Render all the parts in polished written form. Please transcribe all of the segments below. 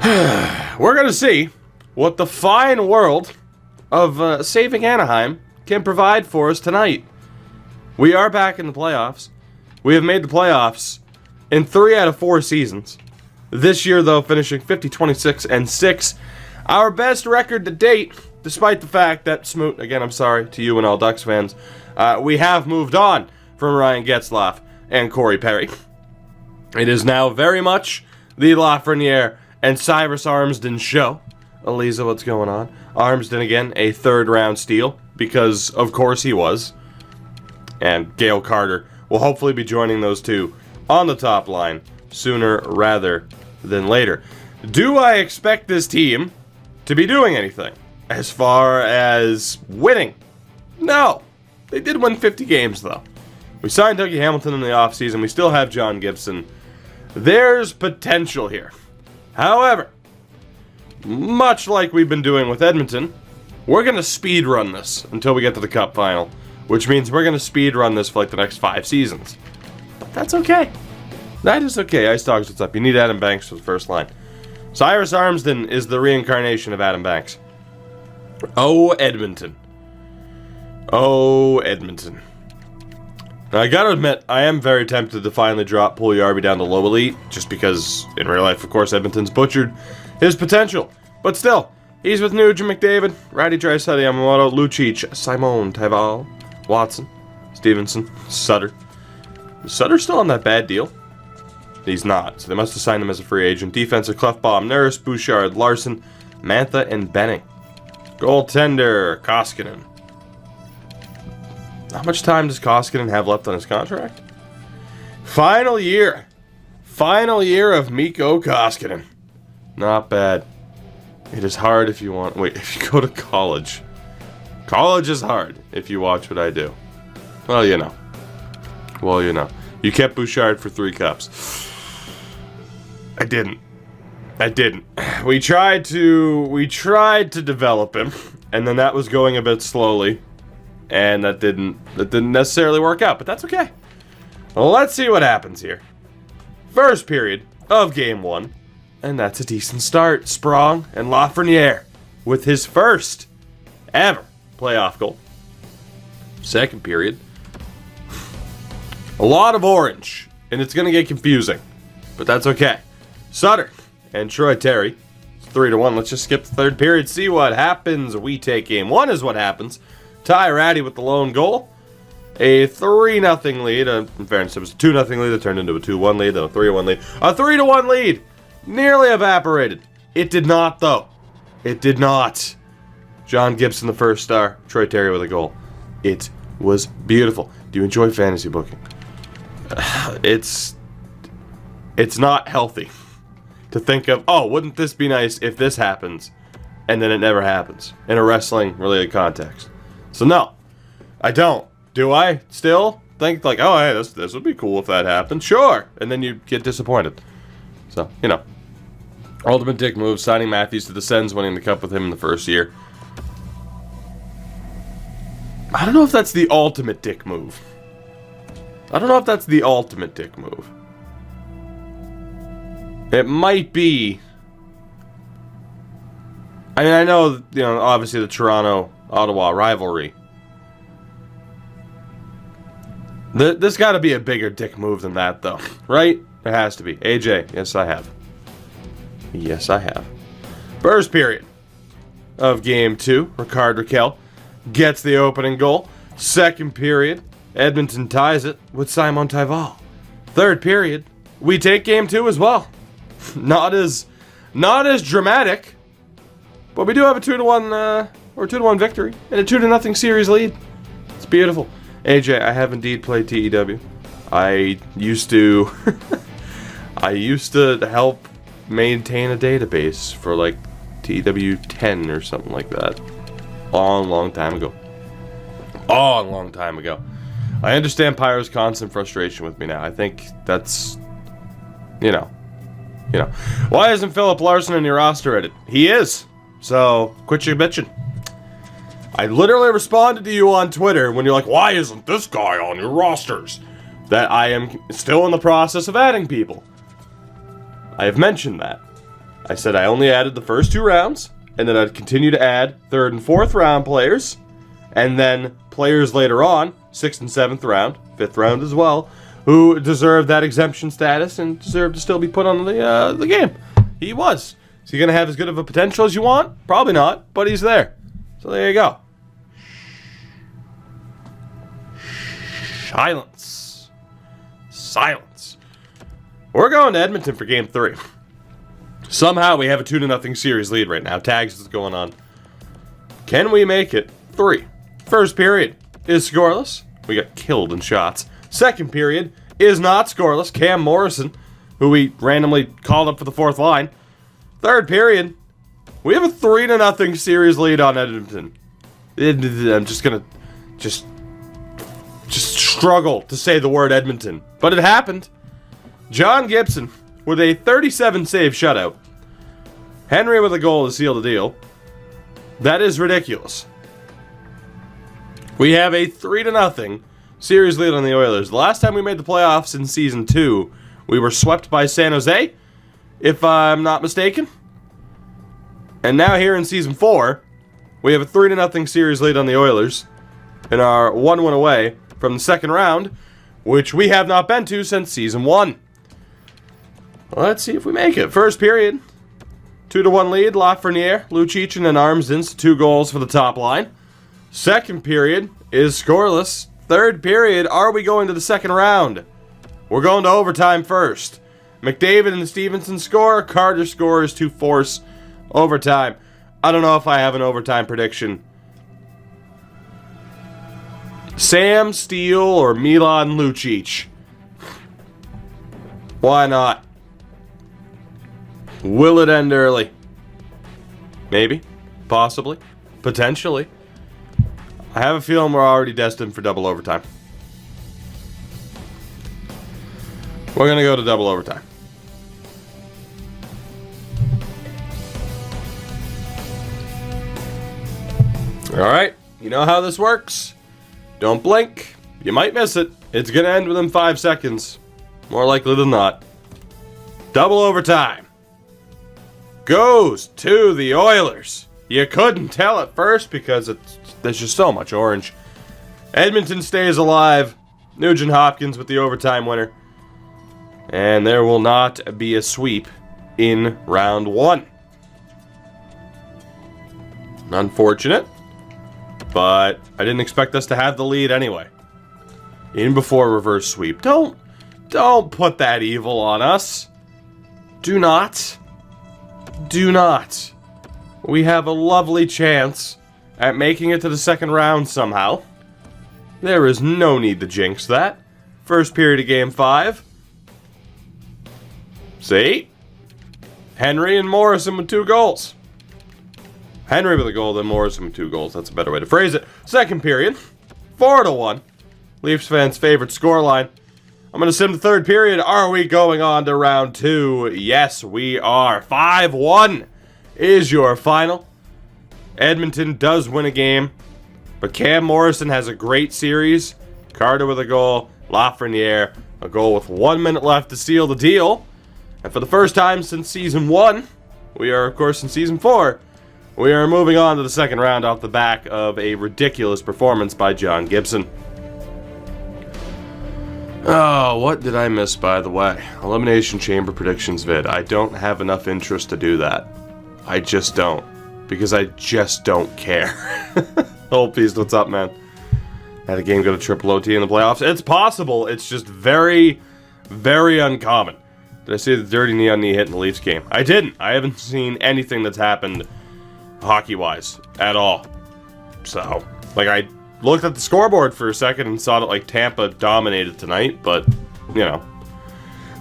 We're going to see what the fine world of saving Anaheim can provide for us tonight. We are back in the playoffs. We have made the playoffs in 3 out of 4 seasons. This year, though, finishing 50-26-6. Our best record to date, despite the fact that, Smoot, again, I'm sorry to you and all Ducks fans, we have moved on from Ryan Getzlaf and Corey Perry. It is now very much the Lafreniere and Cyrus Armsden show. Eliza, what's going on? Armsden, again, a third-round steal, because, of course, he was. And Gale Carter will hopefully be joining those two on the top line sooner rather than later. Do I expect this team to be doing anything as far as winning? No. They did win 50 games, though. We signed Dougie Hamilton in the offseason. We still have John Gibson. There's potential here. However, much like we've been doing with Edmonton, we're going to speed run this until we get to the Cup final, which means we're going to speed run this for like the next 5 seasons. But that's okay. That is okay. Ice Dogs, what's up? You need Adam Banks for the first line. Cyrus Armsden is the reincarnation of Adam Banks. Oh, Edmonton. Oh, Edmonton. Now, I gotta admit, I am very tempted to finally drop Puljujarvi down to low elite, just because, in real life, of course, Edmonton's butchered his potential. But still, he's with Nugent, McDavid, Ratty Draisaitl, Yamamoto, Lucic, Simon, Taival, Watson, Stevenson, Sutter. Is Sutter still on that bad deal? He's not, so they must have signed him as a free agent. Defensive, Clefbaum, Nurse, Bouchard, Larson, Mantha, and Benning. Goaltender, Koskinen. How much time does Koskinen have left on his contract? Final year. Final year of Mikko Koskinen. Not bad. It is hard if you want... Wait, if you go to college. College is hard if you watch what I do. Well, you know. Well, you know. You kept Bouchard for 3 cups. I didn't. We tried to develop him, and then that was going a bit slowly. And that didn't necessarily work out, but that's okay. Well, let's see what happens here. First period of Game 1, and that's a decent start. Sprong and Lafreniere with his first ever playoff goal. Second period, a lot of orange, and it's going to get confusing, but that's okay. Sutter and Troy Terry, 3-1. Let's just skip the third period, see what happens. We take Game 1 is what happens. Ty Ratty with the lone goal. A 3-0 lead. In fairness, it was a 2-0 lead that turned into a 2-1 lead, then a 3-1 lead. A 3-1 lead nearly evaporated. It did not, though. It did not. John Gibson, the first star. Troy Terry with a goal. It was beautiful. Do you enjoy fantasy booking? It's not healthy to think of, oh, wouldn't this be nice if this happens? And then it never happens in a wrestling-related context. So no, I don't. Do I still think like, oh, hey, this would be cool if that happened? Sure. And then you get disappointed. So, you know. Ultimate dick move, signing Matthews to the Sens, winning the Cup with him in the first year. I don't know if that's the ultimate dick move. It might be. I mean, I know, you know, obviously the Toronto-Ottawa rivalry. There's got to be a bigger dick move than that, though. Right? There has to be. AJ, yes, I have. Yes, I have. First period of Game 2, Rickard Rakell gets the opening goal. Second period, Edmonton ties it with Simon Taival. Third period, we take Game 2 as well. Not as dramatic. But we do have a 2-1 victory and a 2-0 series lead. It's beautiful. AJ, I have indeed played TEW. I used to help maintain a database for like TEW 10 or something like that. Long time ago. I understand Pyro's constant frustration with me now. I think that's, you know. Why isn't Philip Larson in your roster edit? He is. So, quit your bitching. I literally responded to you on Twitter when you're like, why isn't this guy on your rosters? That I am still in the process of adding people. I have mentioned that. I said I only added the first 2 rounds, and then I'd continue to add 3rd and 4th round players, and then players later on, 6th and 7th round, 5th round as well, who deserve that exemption status and deserve to still be put on the game. He was. Is he going to have as good of a potential as you want? Probably not, but he's there. So there you go. Silence. Silence. We're going to Edmonton for Game 3. Somehow we have a 2-0 series lead right now. Tags is going on. Can we make it 3? First period is scoreless. We got killed in shots. Second period is not scoreless. Cam Morrison, who we randomly called up for the 4th line. Third period, we have a 3-0 series lead on Edmonton. I'm just gonna just struggle to say the word Edmonton, but it happened. John Gibson with a 37-save shutout. Henry with a goal to seal the deal. That is ridiculous. We have a 3-0 series lead on the Oilers. The last time we made the playoffs in Season 2, we were swept by San Jose, if I'm not mistaken. And now here in Season 4, we have a 3-0 series lead on the Oilers and are 1-1 away from the second round, which we have not been to since Season 1. Let's see if we make it. First period, 2-1 lead. Lafreniere, Lucic, and Armsden's 2 goals for the top line. Second period is scoreless. Third period, are we going to the second round? We're going to overtime first. McDavid and Stevenson score. Carter scores to force overtime. I don't know if I have an overtime prediction. Sam Steele or Milan Lucic? Why not? Will it end early? Maybe. Possibly. Potentially. I have a feeling we're already destined for double overtime. We're going to go to double overtime. Alright, you know how this works. Don't blink. You might miss it. It's going to end within 5 seconds. More likely than not. Double overtime. Goes to the Oilers. You couldn't tell at first because there's just so much orange. Edmonton stays alive. Nugent Hopkins with the overtime winner. And there will not be a sweep in round 1. Unfortunate. But I didn't expect us to have the lead anyway. In before reverse sweep. Don't put that evil on us. Do not. Do not. We have a lovely chance at making it to the second round somehow. There is no need to jinx that. First period of Game 5. See? Henry and Morrison with 2 goals. Henry with a goal, then Morrison with 2 goals. That's a better way to phrase it. Second period. 4-1. Leafs fans' favorite scoreline. I'm going to sim the third period. Are we going on to round 2? Yes, we are. 5-1 is your final. Edmonton does win a game, but Cam Morrison has a great series. Carter with a goal. Lafreniere, a goal with 1 minute left to seal the deal. And for the first time since Season 1, we are, of course, in Season 4, we are moving on to the second round off the back of a ridiculous performance by John Gibson. Oh, what did I miss, by the way? Elimination Chamber predictions vid. I don't have enough interest to do that. I just don't. Because I just don't care. Oh, Beast, what's up, man? Had a game go to triple OT in the playoffs? It's possible. It's just very, very uncommon. Did I see the dirty knee on knee hit in the Leafs game? I didn't. I haven't seen anything that's happened hockey-wise at all. So, like, I looked at the scoreboard for a second and saw that, like, Tampa dominated tonight, but, you know,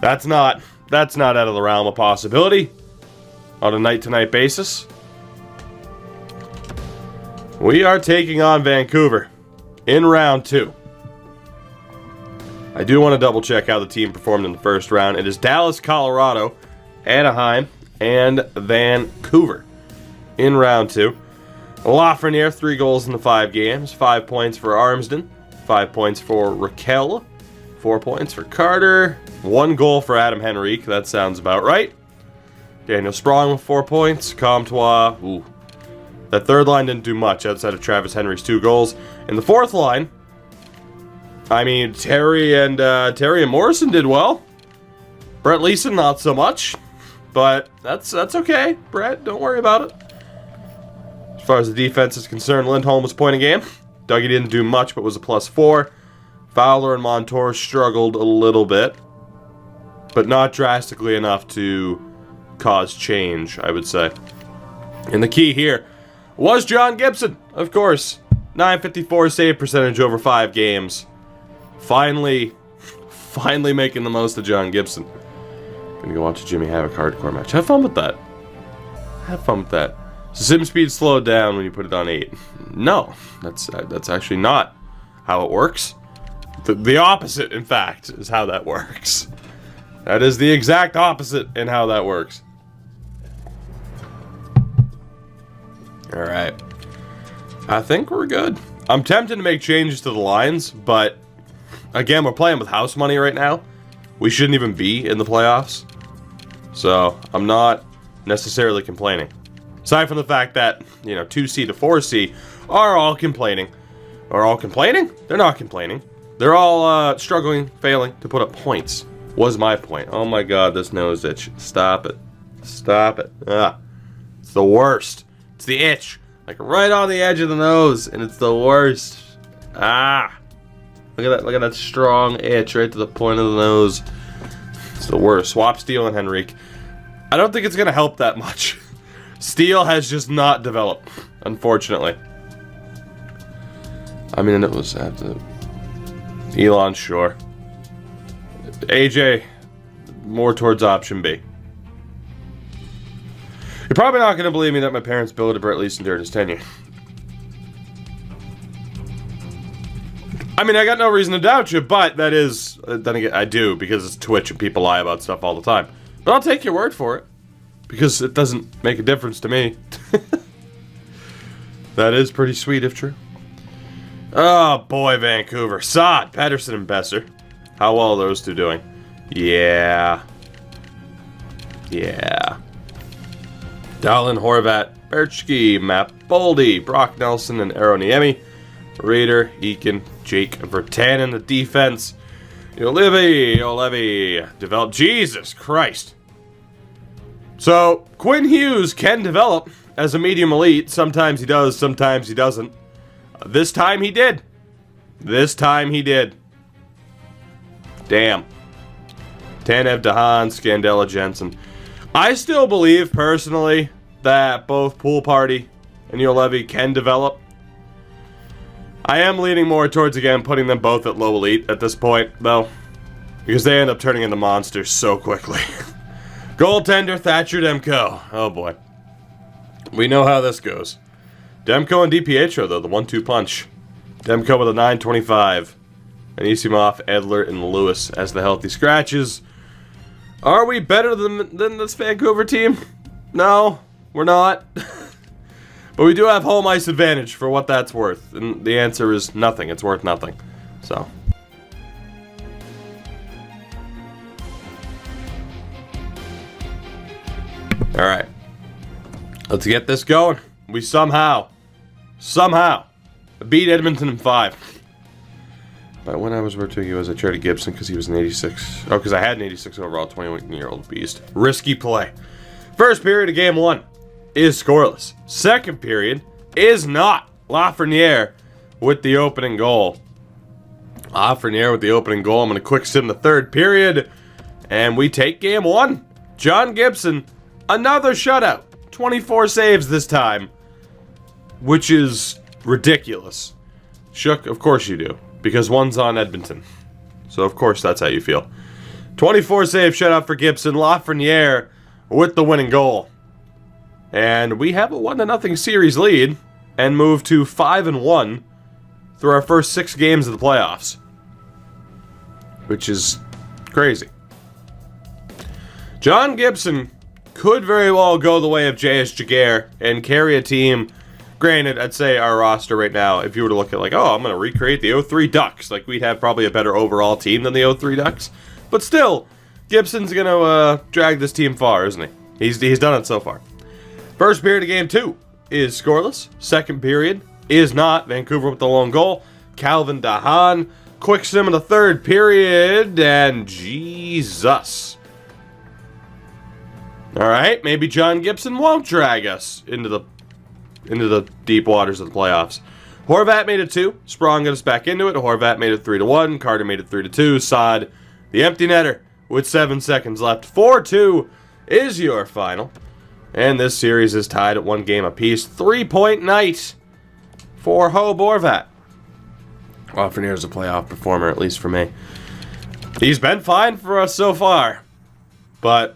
that's not out of the realm of possibility on a night-to-night basis. We are taking on Vancouver in round 2. I do want to double-check how the team performed in the first round. It is Dallas, Colorado, Anaheim, and Vancouver in round 2. Lafreniere, 3 goals in the 5 games. 5 points for Armsden. 5 points for Raquel. 4 points for Carter. 1 goal for Adam Henrique. That sounds about right. Daniel Sprong with 4 points. Comtois, ooh. That third line didn't do much outside of Travis Henry's 2 goals. In the fourth line, I mean, Terry and Morrison did well. Brett Leeson, not so much. But that's okay, Brett. Don't worry about it. As far as the defense is concerned, Lindholm was point a game. Dougie didn't do much, but was a +4. Fowler and Montour struggled a little bit, but not drastically enough to cause change, I would say. And the key here was John Gibson, of course. .954 save percentage over 5 games. Finally making the most of John Gibson. Gonna go watch a Jimmy Havoc hardcore match. Have fun with that. Have fun with that. Sim speed slowed down when you put it on 8. No, that's actually not how it works. The opposite, in fact, is how that works. That is the exact opposite in how that works. Alright. I think we're good. I'm tempted to make changes to the lines, but again, we're playing with house money right now. We shouldn't even be in the playoffs. So, I'm not necessarily complaining. Aside from the fact that, 2C to 4C are all complaining. Are all complaining? They're not complaining. They're all struggling, failing to put up points. Was my point. Oh my god, this nose itch. Stop it. Stop it. Ah. It's the worst. It's the itch. Like right on the edge of the nose, and it's the worst. Ah. Look at that strong itch right to the point of the nose. It's the worst. Swap Steele and Henrique. I don't think it's going to help that much. Steele has just not developed, unfortunately. I mean, it was after Elon, sure. AJ, more towards option B. You're probably not going to believe me that my parents billeted Brett Leeson during his tenure. I mean, I got no reason to doubt you, but that is, then again, I do, because it's Twitch and people lie about stuff all the time. But I'll take your word for it, because it doesn't make a difference to me. That is pretty sweet if true. Oh boy, Vancouver. Saad, Pettersson, and Besser. How well are those two doing? Yeah. Yeah. Dallin, Horvat, Berchke, Matt Boldy, Brock Nelson, and Aroniemi. Raider, Eakin, Jake Vertan in the defense. Olevi developed. Jesus Christ. So, Quinn Hughes can develop as a medium elite. Sometimes he does, sometimes he doesn't. This time he did. This time he did. Damn. Tanev, Dahan, Scandella, Jensen. I still believe, personally, that both Pool Party and Olevi can develop. I am leaning more towards, again, putting them both at low elite at this point, though. Because they end up turning into monsters so quickly. Goaltender, Thatcher Demko. Oh, boy. We know how this goes. Demko and DiPietro, though, the 1-2 punch. Demko with a 925. Anisimov, Edler, and Lewis as the healthy scratches. Are we better than this Vancouver team? No, we're not. But we do have home ice advantage for what that's worth. And the answer is nothing. It's worth nothing. So. Alright. Let's get this going. We somehow beat Edmonton in 5. But when I was rotating you, I traded Gibson because he was an 86. Oh, because I had an 86 overall 21-year-old beast. Risky play. First period of game 1 is scoreless. Second period is not. Lafreniere with the opening goal. Lafreniere with the opening goal. I'm going to quick sim the third period. And we take game 1. John Gibson, another shutout. 24 saves this time. Which is ridiculous. Shook, of course you do. Because one's on Edmonton. So of course that's how you feel. 24 save shutout for Gibson. Lafreniere with the winning goal. And we have a 1-0 series lead. And move to 5-1 through our first 6 games of the playoffs. Which is crazy. John Gibson could very well go the way of J.S. Jaguar and carry a team. Granted, I'd say our roster right now, if you were to look at like, oh, I'm going to recreate the 03 Ducks, like we'd have probably a better overall team than the 03 Ducks. But still, Gibson's going to drag this team far, isn't he? He's done it so far. First period of game 2 is scoreless. Second period is not. Vancouver with the lone goal. Calvin DeHaan. Quick sim in the third period, and Jesus. All right, maybe John Gibson won't drag us into the deep waters of the playoffs. Horvat made it 2. Sprong got us back into it. Horvat made it 3-1. Carter made it 3-2. Saad, the empty netter, with 7 seconds left. 4-2 is your final. And this series is tied at 1 game apiece. 3-point night for Ho Horvat. Lafreniere's a playoff performer, at least for me. He's been fine for us so far. But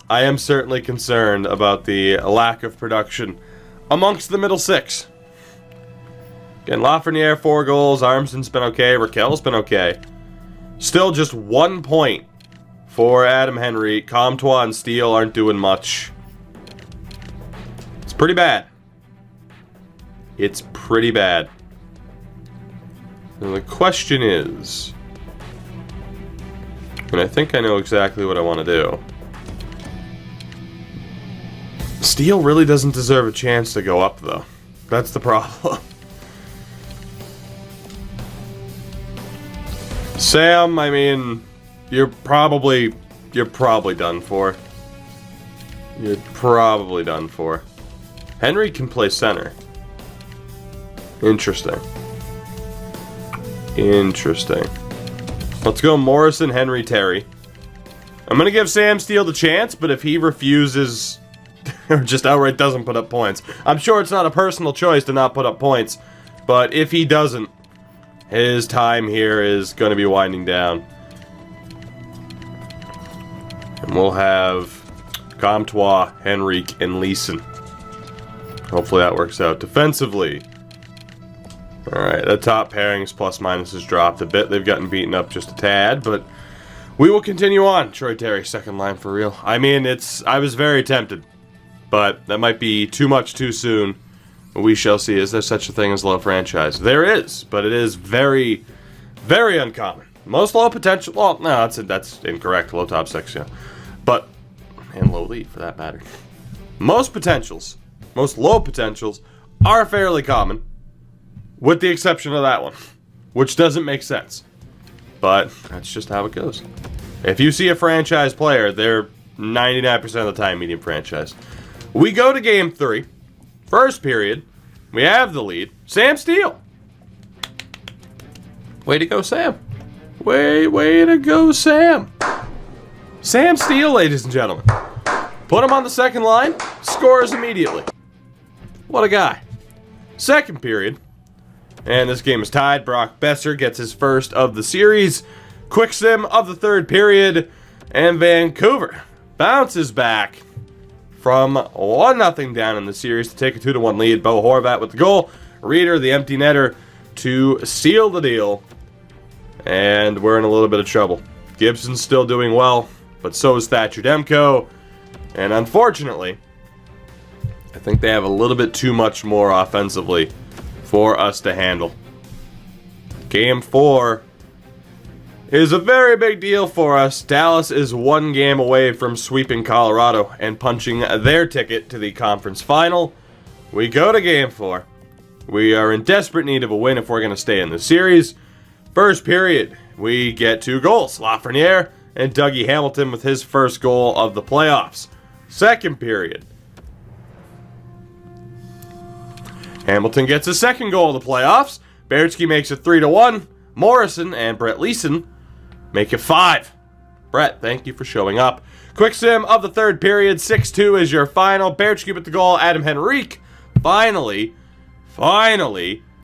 I am certainly concerned about the lack of production amongst the middle 6. Again, Lafreniere, 4 goals. Armstrong's been okay. Raquel's been okay. Still just 1 point for Adam Henry. Comtois and Steele aren't doing much. It's pretty bad. It's pretty bad. And the question is, and I think I know exactly what I want to do. Steele really doesn't deserve a chance to go up, though. That's the problem. Sam, I mean, you're probably done for. You're probably done for. Henry can play center. Interesting. Interesting. Let's go Morrison, Henry, Terry. I'm going to give Sam Steele the chance, but if he refuses or just outright doesn't put up points, I'm sure it's not a personal choice to not put up points, but if he doesn't, his time here is going to be winding down. And we'll have Comtois, Henrique, and Leeson. Hopefully that works out. Defensively, alright, the top pairings plus minus has dropped a bit. They've gotten beaten up just a tad, but we will continue on. Troy Terry, second line for real. I mean, I was very tempted, but that might be too much too soon. We shall see. Is there such a thing as low franchise? There is, but it is very, very uncommon. Most low potential, well, no, that's incorrect. Low top six, yeah. But, and low lead for that matter. Most low potentials are fairly common, with the exception of that one, which doesn't make sense. But that's just how it goes. If you see a franchise player, they're 99% of the time medium franchise. We go to game 3. First period. We have the lead. Sam Steele. Way to go, Sam. Way to go, Sam. Sam Steele, ladies and gentlemen. Put him on the second line. Scores immediately. What a guy. Second period. And this game is tied. Brock Besser gets his first of the series. Quick sim of the third period. And Vancouver bounces back from 1-0 down in the series to take a 2-1 lead. Bo Horvat with the goal. Reeder, the empty netter, to seal the deal. And we're in a little bit of trouble. Gibson's still doing well, but so is Thatcher Demko. And unfortunately, I think they have a little bit too much more offensively for us to handle. Game 4 is a very big deal for us. Dallas is 1 game away from sweeping Colorado and punching their ticket to the conference final. We go to game 4. We are in desperate need of a win if we're going to stay in the series. First period, we get 2 goals. Lafreniere and Dougie Hamilton with his first goal of the playoffs. Second period, Hamilton gets his second goal of the playoffs. Beretsky makes it 3-1. Morrison and Brett Leeson make it 5. Brett, thank you for showing up. Quick sim of the third period. 6-2 is your final. Beretsky with the goal. Adam Henrique finally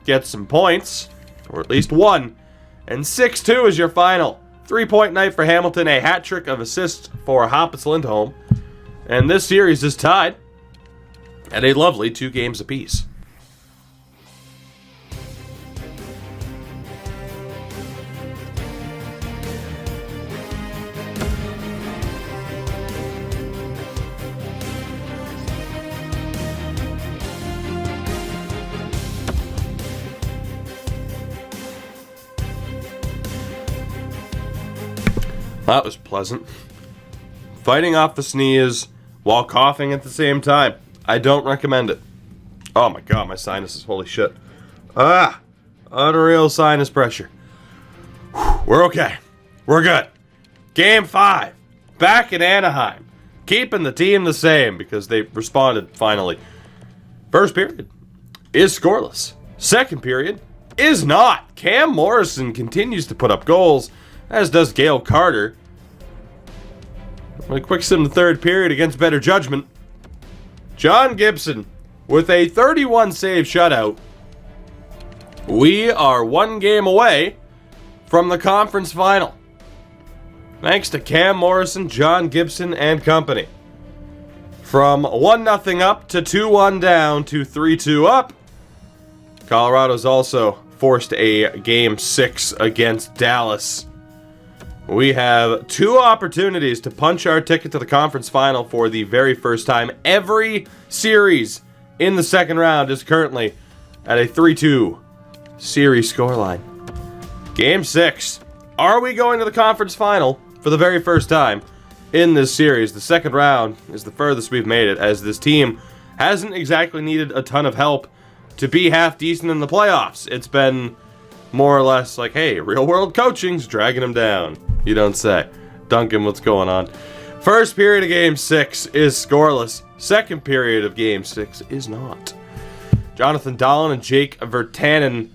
gets some points, or at least 1. And 6-2 is your final. 3-point night for Hamilton. A hat trick of assists for Hampus Lindholm. And this series is tied at a lovely 2 games apiece. That was pleasant. Fighting off the sneeze while coughing at the same time. I don't recommend it. Oh my god, my sinuses, holy shit. Unreal sinus pressure. We're okay. We're good. Game 5. Back in Anaheim. Keeping the team the same because they responded finally. First period is scoreless. Second period is not. Cam Morrison continues to put up goals, as does Gale Carter. A quick sim the third period against better judgment. John Gibson with a 31 save shutout. We are one game away from the conference final. Thanks to Cam Morrison, John Gibson, and company. From 1-0 up to 2-1 down to 3-2 up. Colorado's also forced a Game 6 against Dallas. We have 2 opportunities to punch our ticket to the conference final for the very first time. Every series in the second round is currently at a 3-2 series scoreline. Game 6. Are we going to the conference final for the very first time in this series? The second round is the furthest we've made it, as this team hasn't exactly needed a ton of help to be half decent in the playoffs. It's been more or less like, hey, real world coaching's dragging them down. You don't say. Duncan, what's going on? First period of Game 6 is scoreless. Second period of Game 6 is not. Jonathan Dahlen and Jake Virtanen.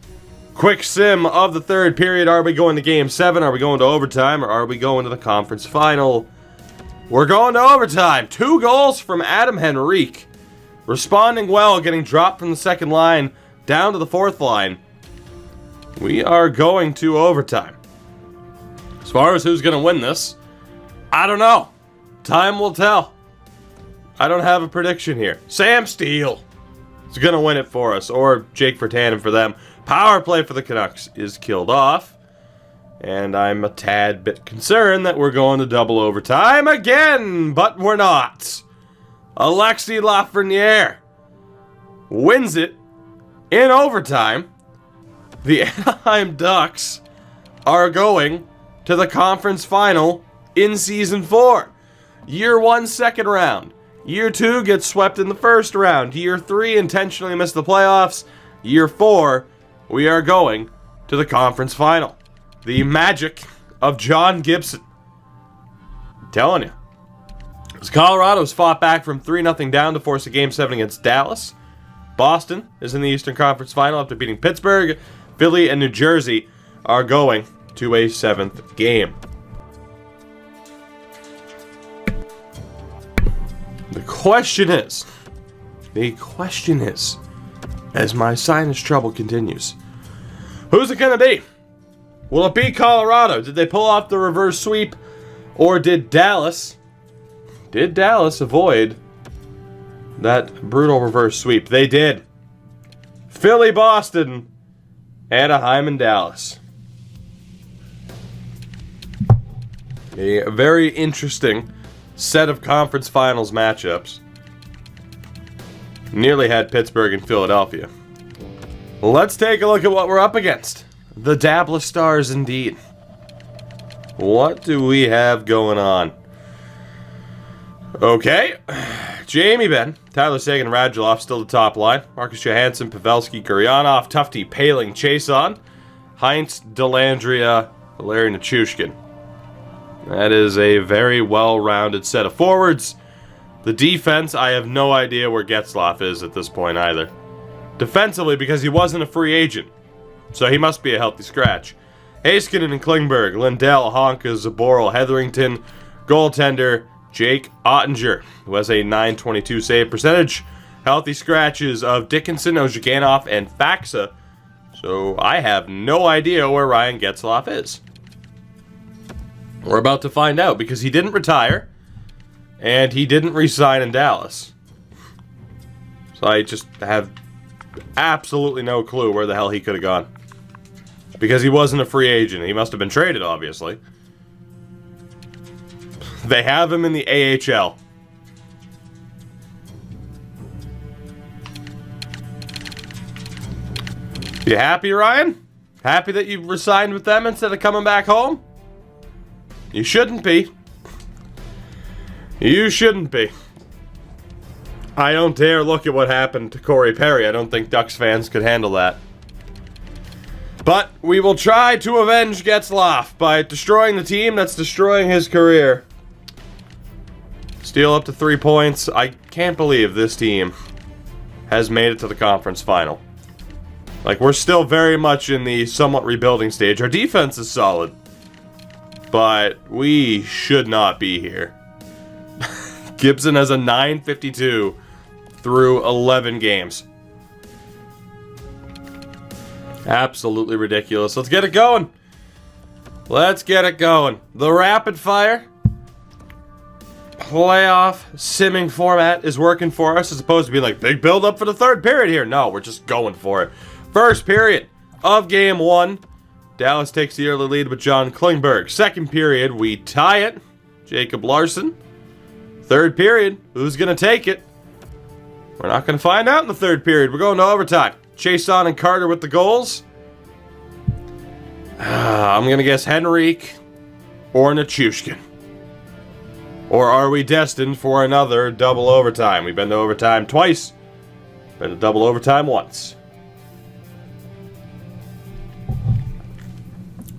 Quick sim of the third period. Are we going to Game 7? Are we going to overtime? Or are we going to the conference final? We're going to overtime. 2 goals from Adam Henrique. Responding well, getting dropped from the second line down to the fourth line. We are going to overtime. As far as who's going to win this, I don't know. Time will tell. I don't have a prediction here. Sam Steele is going to win it for us, or Jake Virtanen for them. Power play for the Canucks is killed off, and I'm a tad bit concerned that we're going to double overtime again, but we're not. Alexis Lafreniere wins it in overtime. The Anaheim Ducks are going to the conference final in Season 4. Year 1, second round. Year 2 gets swept in the first round. Year 3 intentionally missed the playoffs. Year 4, we are going to the conference final. The magic of John Gibson. I'm telling you. As Colorado's fought back from 3-0 down to force a Game 7 against Dallas. Boston is in the Eastern Conference Final after beating Pittsburgh. Philly and New Jersey are going to a 7th game. The question is, as my sinus trouble continues, who's it going to be? Will it be Colorado? Did they pull off the reverse sweep? Or did Dallas avoid that brutal reverse sweep? They did. Philly, Boston, Anaheim, and Dallas. A very interesting set of conference finals matchups. Nearly had Pittsburgh and Philadelphia. Let's take a look at what we're up against. The Dabless Stars indeed. What do we have going on? Okay. Jamie Benn, Tyler Seguin, Radulov still the top line. Marcus Johansson, Pavelski, Guryanov, Tufte, Paling, Chason, Heinz, Delandria, Larry Nichushkin. That is a very well-rounded set of forwards. The defense, I have no idea where Getzlaf is at this point either. Defensively, because he wasn't a free agent. So he must be a healthy scratch. Heiskanen and Klingberg, Lindell, Honka, Zaboral, Hetherington, goaltender Jake Ottinger, who has a .922 save percentage. Healthy scratches of Dickinson, Ozhiganov, and Faxa. So I have no idea where Ryan Getzlaf is. We're about to find out, because he didn't retire, and he didn't re-sign in Dallas. So I just have absolutely no clue where the hell he could have gone. Because he wasn't a free agent. He must have been traded, obviously. They have him in the AHL. You happy, Ryan? Happy that you resigned with them instead of coming back home? You shouldn't be. You shouldn't be. I don't dare look at what happened to Corey Perry. I don't think Ducks fans could handle that. But we will try to avenge Getzlaf by destroying the team that's destroying his career. Steal up to 3 points. I can't believe this team has made it to the conference final. Like, we're still very much in the somewhat rebuilding stage. Our defense is solid. But we should not be here. Gibson has a 952 through 11 games. Absolutely ridiculous. Let's get it going. Let's get it going. The rapid fire playoff simming format is working for us, as opposed to being like, big build up for the third period here. No, we're just going for it. First period of game 1. Dallas takes the early lead with John Klingberg. Second period, we tie it. Jacob Larson. Third period, who's going to take it? We're not going to find out in the third period. We're going to overtime. Chason and Carter with the goals. I'm going to guess Henrique or Nichushkin. Or are we destined for another double overtime? We've been to overtime twice. Been to double overtime once.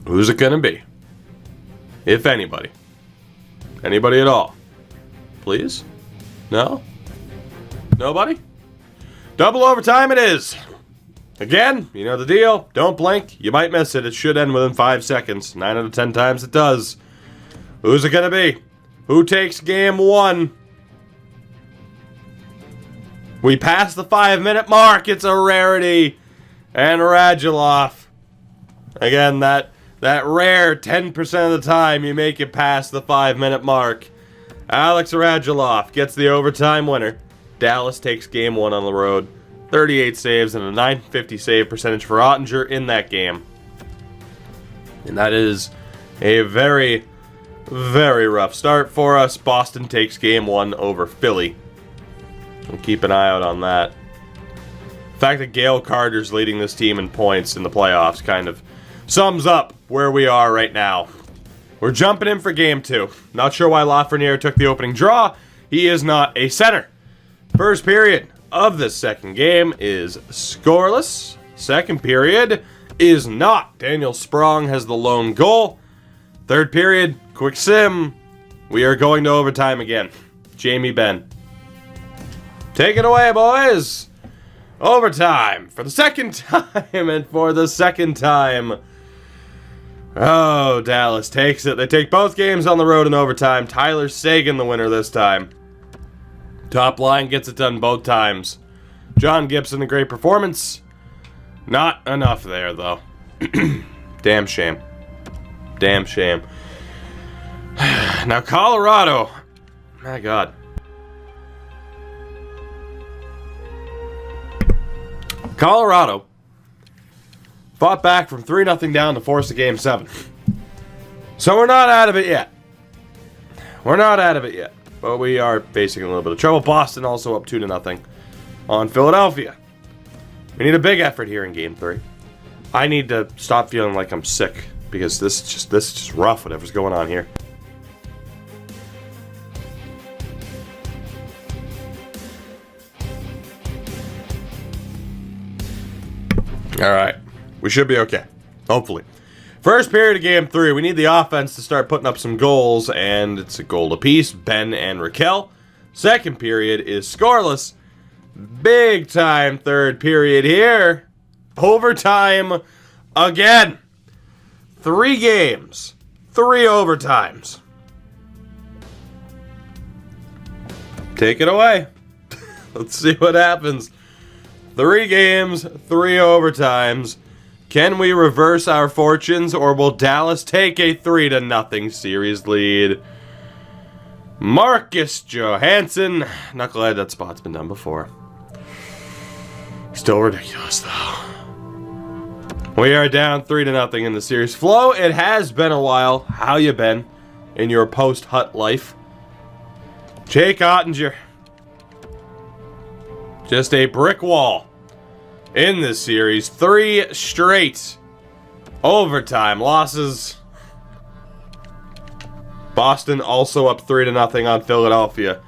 Who's it going to be? If anybody. Anybody at all. Please? No? Nobody? Double overtime it is. Again, you know the deal. Don't blink. You might miss it. It should end within 5 seconds. 9 out of 10 times it does. Who's it going to be? Who takes game 1? We passed the 5-minute mark. It's a rarity. And Radulov. Again, that rare 10% of the time you make it past the 5-minute mark. Alex Radulov gets the overtime winner. Dallas takes game 1 on the road. 38 saves and a 950 save percentage for Ottinger in that game. And that is a very, very rough start for us. Boston takes game 1 over Philly. We'll keep an eye out on that. The fact that Gale Carter's leading this team in points in the playoffs kind of sums up where we are right now. We're jumping in for game 2. Not sure why Lafreniere took the opening draw. He is not a center. First period of this second game is scoreless. Second period is not. Daniel Sprong has the lone goal. Third period, quick sim. We are going to overtime again. Jamie Benn. Take it away, boys. Overtime for the second time, and for the second time. Oh, Dallas takes it. They take both games on the road in overtime. Tyler Seguin the winner this time. Top line gets it done both times. John Gibson, a great performance. Not enough there, though. Damn shame. Damn shame. Now, Colorado. My God. Colorado fought back from 3-0 down to force a game 7. So we're not out of it yet. We're not out of it yet. But we are facing a little bit of trouble. Boston also up 2-0 on Philadelphia. We need a big effort here in game 3. I need to stop feeling like I'm sick, because this is just rough, whatever's going on here. Alright. We should be okay. Hopefully. First period of game 3, we need the offense to start putting up some goals, and it's a goal apiece, Ben and Raquel. Second period is scoreless. Big time third period here. Overtime again. 3 games. 3 overtimes. Take it away. Let's see what happens. 3 games, 3 overtimes. Can we reverse our fortunes, or will Dallas take a 3-0 series lead? Marcus Johansson. Knucklehead, that spot's been done before. Still ridiculous, though. We are down 3-0 in the series. Flo, it has been a while. How you been in your post-Hut life? Jake Ottinger. Just a brick wall in this series. 3 straight overtime losses. Boston also up 3-0 on Philadelphia.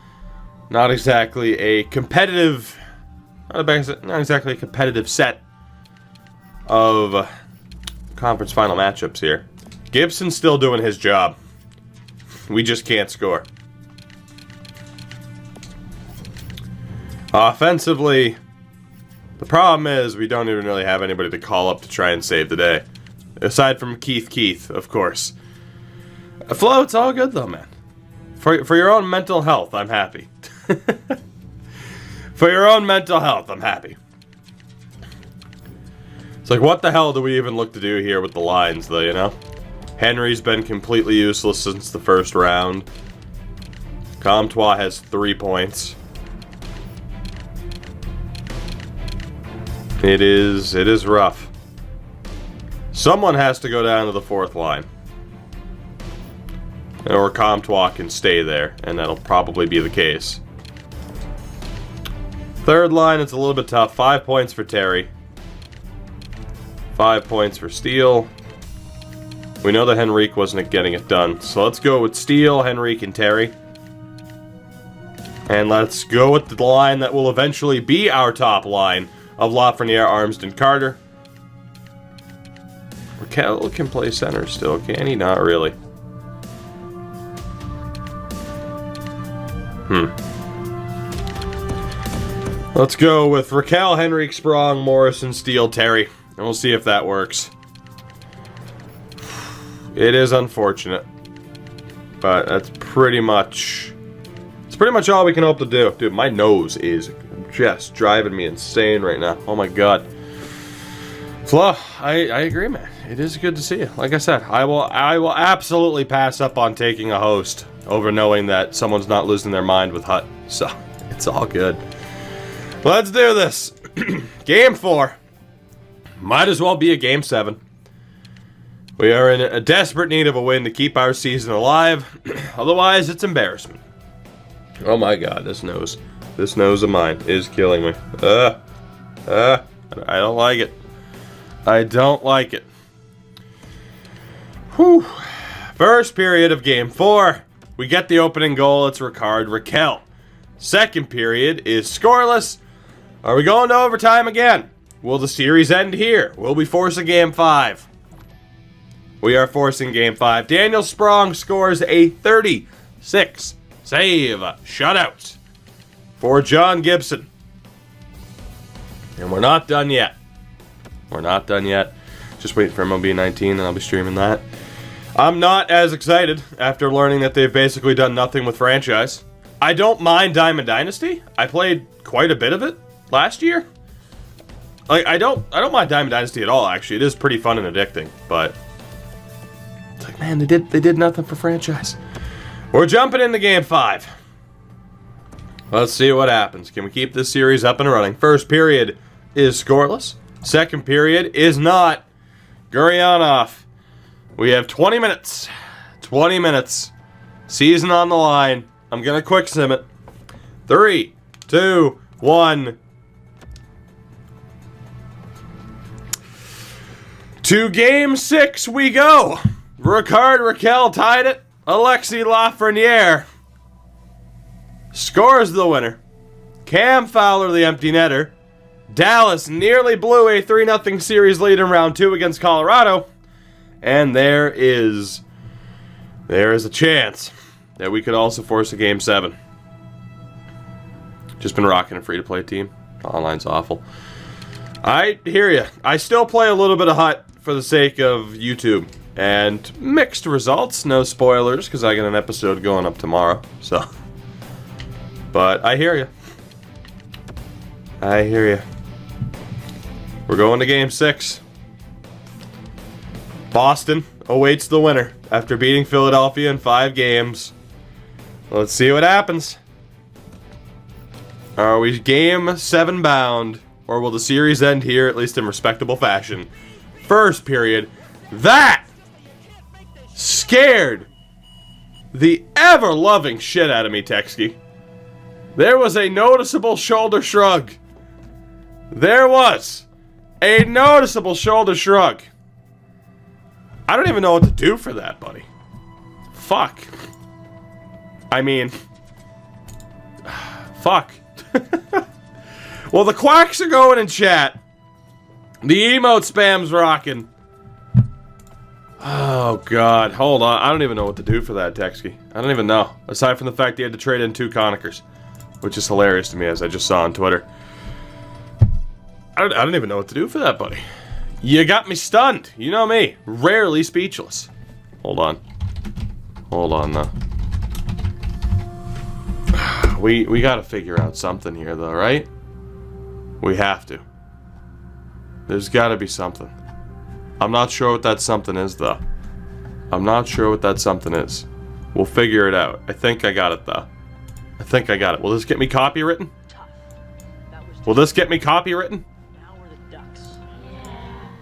Not exactly a competitive... Not exactly a competitive set of conference final matchups here. Gibson's still doing his job. We just can't score. Offensively, the problem is we don't even really have anybody to call up to try and save the day. Aside from Keith, of course. Flo, it's all good though, man. For your own mental health, I'm happy. For your own mental health, I'm happy. It's like, what the hell do we even look to do here with the lines, though, you know? Henry's been completely useless since the first round. Comtois has 3 points. It is rough. Someone has to go down to the 4th line. Or Comtois can stay there, and that'll probably be the case. 3rd line, it's a little bit tough. 5 points for Terry. 5 points for Steele. We know that Henrique wasn't getting it done. So let's go with Steele, Henrique, and Terry. And let's go with the line that will eventually be our top line of Lafreniere, Armsden, Carter. Raquel can play center still, can he? Not really. Let's go with Raquel, Henrique, Sprong, Morrison, Steele, Terry. And we'll see if that works. It is unfortunate. But that's pretty much... It's pretty much all we can hope to do. Dude, my nose is just driving me insane right now. Oh my god. Flo, I agree, man. It is good to see you. Like I said, I will absolutely pass up on taking a host over knowing that someone's not losing their mind with Hut. So, it's all good. Let's do this. Game 4. Might as well be a Game 7. We are in a desperate need of a win to keep our season alive. Otherwise, it's embarrassment. Oh my god, this nose of mine is killing me. I don't like it. I don't like it. Whew. First period of Game 4. We get the opening goal. It's Ricard Raquel. Second period is scoreless. Are we going to overtime again? Will the series end here? Will we force a Game 5? We are forcing Game 5. Daniel Sprong scores a 36 save shutout for John Gibson. And we're not done yet. We're not done yet. Just waiting for MLB 19 and I'll be streaming that. I'm not as excited after learning that they've basically done nothing with franchise. I don't mind Diamond Dynasty. I played quite a bit of it last year. Like, I don't mind Diamond Dynasty at all, actually. It is pretty fun and addicting, but it's like, man, they did nothing for franchise. We're jumping into Game 5. Let's see what happens. Can we keep this series up and running? First period is scoreless. Second period is not. Gurionov. We have 20 minutes. 20 minutes. Season on the line. I'm going to quick sim it. 3, 2, 1. To Game 6 we go. Ricard Raquel tied it. Alexis Lafreniere scores the winner. Cam Fowler, the empty netter. Dallas nearly blew a 3-0 series lead in round 2 against Colorado. And there is a chance that we could also force a Game 7. Just been rocking a free-to-play team. Online's awful. I hear ya. I still play a little bit of Hut for the sake of YouTube. And mixed results. No spoilers, because I got an episode going up tomorrow. So, but I hear you. I hear you. We're going to Game 6. Boston awaits the winner after beating Philadelphia in 5 games. Let's see what happens. Are we Game 7 bound, or will the series end here, at least in respectable fashion? First period. That scared the ever-loving shit out of me, Texky. There was a noticeable shoulder shrug. There was a noticeable shoulder shrug. I don't even know what to do for that, buddy. Fuck. I mean, fuck? Well, the quacks are going in chat. The emote spam's rocking. Oh, God. Hold on. I don't even know what to do for that, Texky. I don't even know. Aside from the fact he had to trade in 2 Conikers. Which is hilarious to me, as I just saw on Twitter. I don't even know what to do for that, buddy. You got me stunned. You know me. Rarely speechless. Hold on. Hold on, though. We gotta figure out something here, though, right? We have to. There's gotta be something. I'm not sure what that something is, though. I'm not sure what that something is. We'll figure it out. I think I got it, though. I think I got it. Will this get me copywritten? Will this get me copywritten?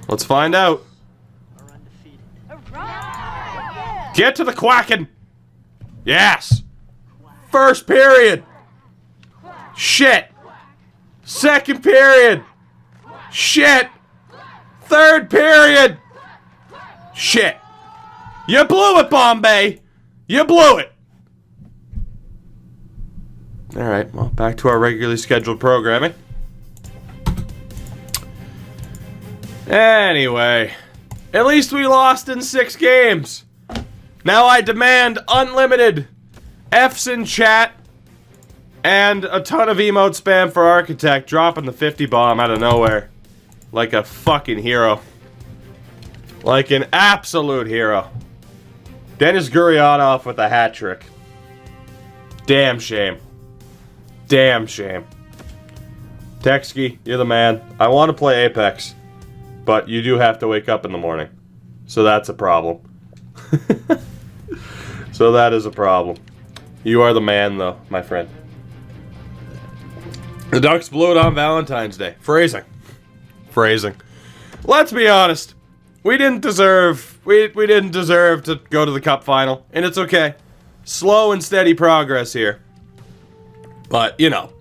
Let's find out. Get to the quacking! Yes! First period! Shit! Second period! Shit! Third period! Shit! You blew it, Bombay! You blew it! Alright, well, back to our regularly scheduled programming. Anyway, at least we lost in 6 games. Now I demand unlimited F's in chat and a ton of emote spam for Architect, dropping the 50 bomb out of nowhere. Like a fucking hero. Like an absolute hero. Denis Gurianov with a hat trick. Damn shame. Damn shame. Texky, you're the man. I want to play Apex. But you do have to wake up in the morning. So that's a problem. So that is a problem. You are the man, though, my friend. The Ducks blew it on Valentine's Day. Phrasing. Phrasing. Let's be honest. We didn't deserve... We didn't deserve to go to the Cup final. And it's okay. Slow and steady progress here. But, you know.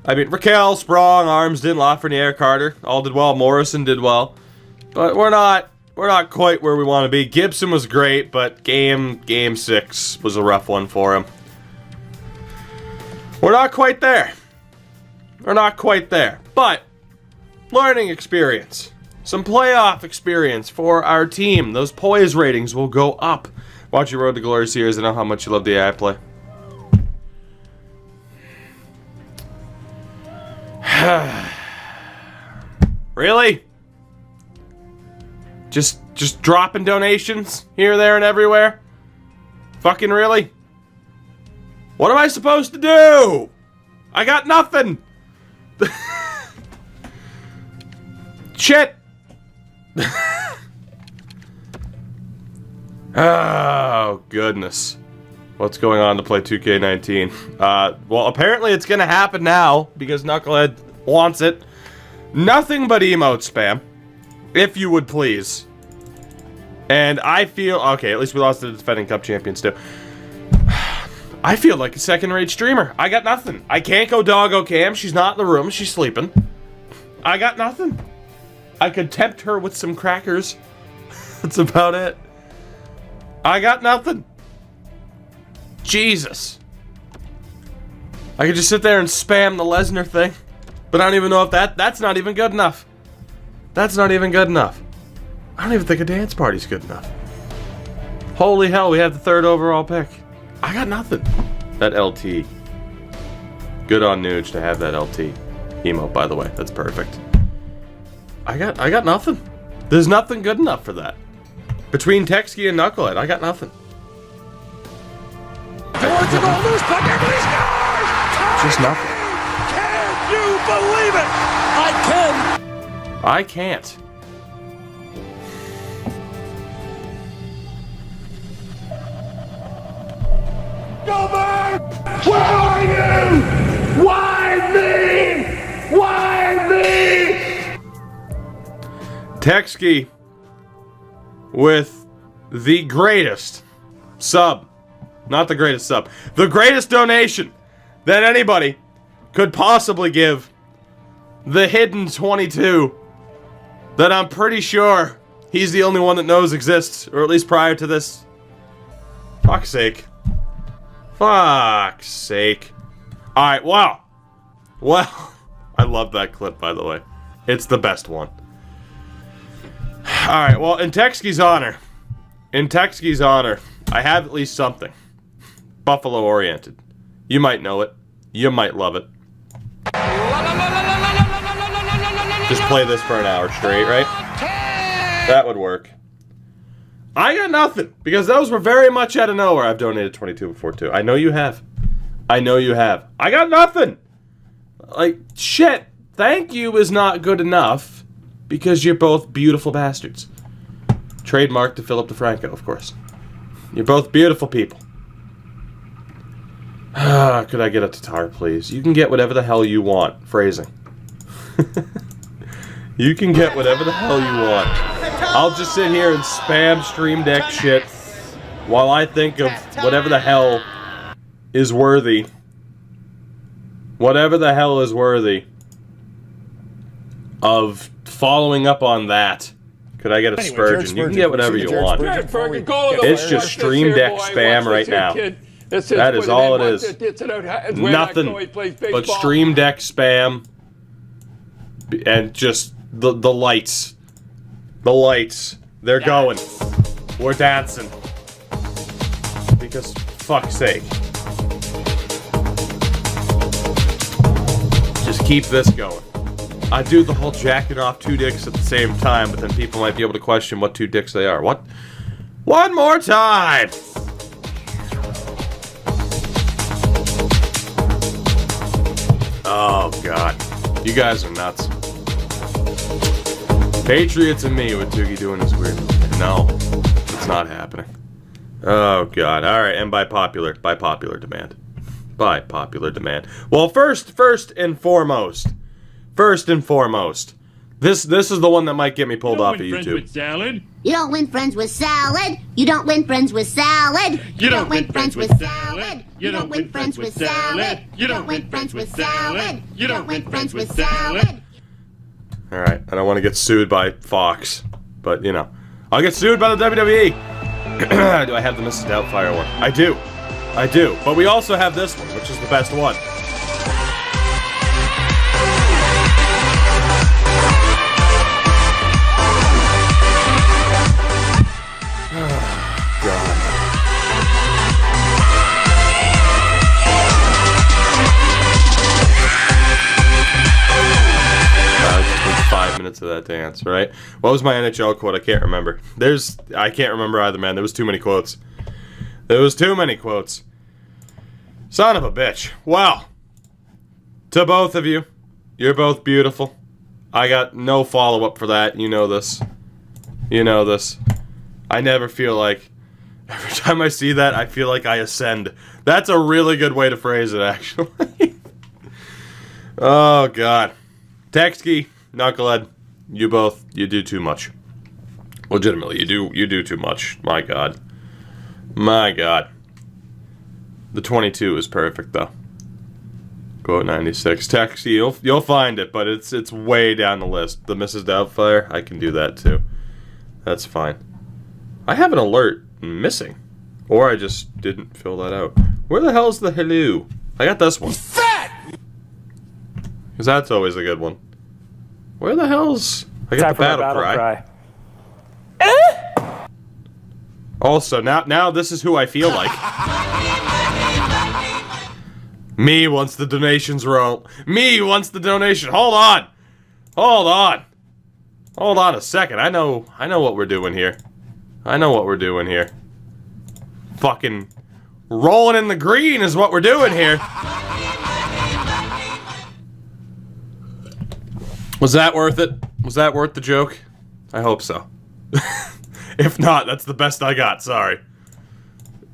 I mean, Raquel, Sprong, Armsden, Lafreniere, Carter, all did well. Morrison did well. But we're not quite where we want to be. Gibson was great, but game 6 was a rough one for him. We're not quite there. We're not quite there. But, learning experience. Some playoff experience for our team. Those poise ratings will go up. Watch your Road to Glory series. I know how much you love the AI play. Really? Just dropping donations here, there, and everywhere? Fucking really? What am I supposed to do? I got nothing. Shit. Oh, goodness. What's going on to play 2K19? Well, apparently it's gonna happen now, because Knucklehead wants it. Nothing but emote spam, if you would please. And I feel... Okay, at least we lost to the defending Cup champions, too. I feel like a second-rate streamer. I got nothing. I can't go doggo cam. She's not in the room. She's sleeping. I got nothing. I could tempt her with some crackers. That's about it. I got nothing. Jesus. I could just sit there and spam the Lesnar thing. But I don't even know if that's not even good enough. That's not even good enough. I don't even think a dance party's good enough. Holy hell, we have the 3rd overall pick. I got nothing. That LT. Good on Nuge to have that LT emote, by the way. That's perfect. I got nothing. There's nothing good enough for that. Between Texky and Knucklehead, I got nothing. Just nothing. Can you believe it? I can. I can't. Gilbert! Where are you? Why me? Why me? Texky with the greatest sub. Not the greatest sub. The greatest donation that anybody could possibly give. The hidden 22 that I'm pretty sure he's the only one that knows exists, or at least prior to this. Fuck's sake. Fuck's sake. Alright, wow. Well, I love that clip, by the way. It's the best one. Alright, well, in Texky's honor, I have at least something. Buffalo-oriented. You might know it. You might love it. Just play this for an hour straight, right? That would work. I got nothing, because those were very much out of nowhere. I've donated 22 before, too. I know you have. I got nothing! Like, shit. Thank you is not good enough, because you're both beautiful bastards. Trademark to Philip DeFranco, of course. You're both beautiful people. Could I get a Tatar, please? You can get whatever the hell you want. Phrasing. You can get whatever the hell you want. I'll just sit here and spam Stream Deck shit while I think of whatever the hell is worthy. Whatever the hell is worthy of following up on that. Could I get a Spurgeon? You can get whatever you want. It's just Stream Deck spam right now. That is all it is. Nothing but Stream Deck spam and just the lights. The lights. They're going. We're dancing. Because, fuck's sake. Just keep this going. I do the whole jacking off two dicks at the same time, but then people might be able to question what two dicks they are. What? One more time! Oh, God. You guys are nuts. Patriots and me with Toogie doing this weird. No, it's not happening. Oh, God. All right, and by popular demand. By popular demand. Well, first and foremost, this is the one that might get me pulled off of YouTube. You don't win friends with salad. You don't win friends with salad. You don't win friends with salad. You don't win friends with salad. You don't win friends with salad. You don't win friends with salad. All right, I don't want to get sued by Fox, but you know, I'll get sued by the WWE. Do I have the Mrs. Doubtfire one? I do. But we also have this one, which is the best one. Minutes of that dance, right? What was my NHL quote? I can't remember. I can't remember either, man. There was too many quotes. Son of a bitch. Well, to both of you, you're both beautiful. I got no follow-up for that. You know this. I never feel like, every time I see that, I feel like I ascend. That's a really good way to phrase it, actually. Oh, God. Texky. Knucklehead, you do too much. Legitimately, you do too much. My God. The 22 is perfect, though. Quote 96. Texty, you'll find it, but it's way down the list. The Mrs. Doubtfire, I can do that too. That's fine. I have an alert missing. Or I just didn't fill that out. Where the hell's the hello? I got this one. Because that's always a good one. Where the hell's... I got the battle cry. Also, now this is who I feel like. Me wants the donations roll. Me wants the donation. Hold on a second. I know what we're doing here. Fucking rolling in the green is what we're doing here. Was that worth it? Was that worth the joke? I hope so. If not, that's the best I got. Sorry.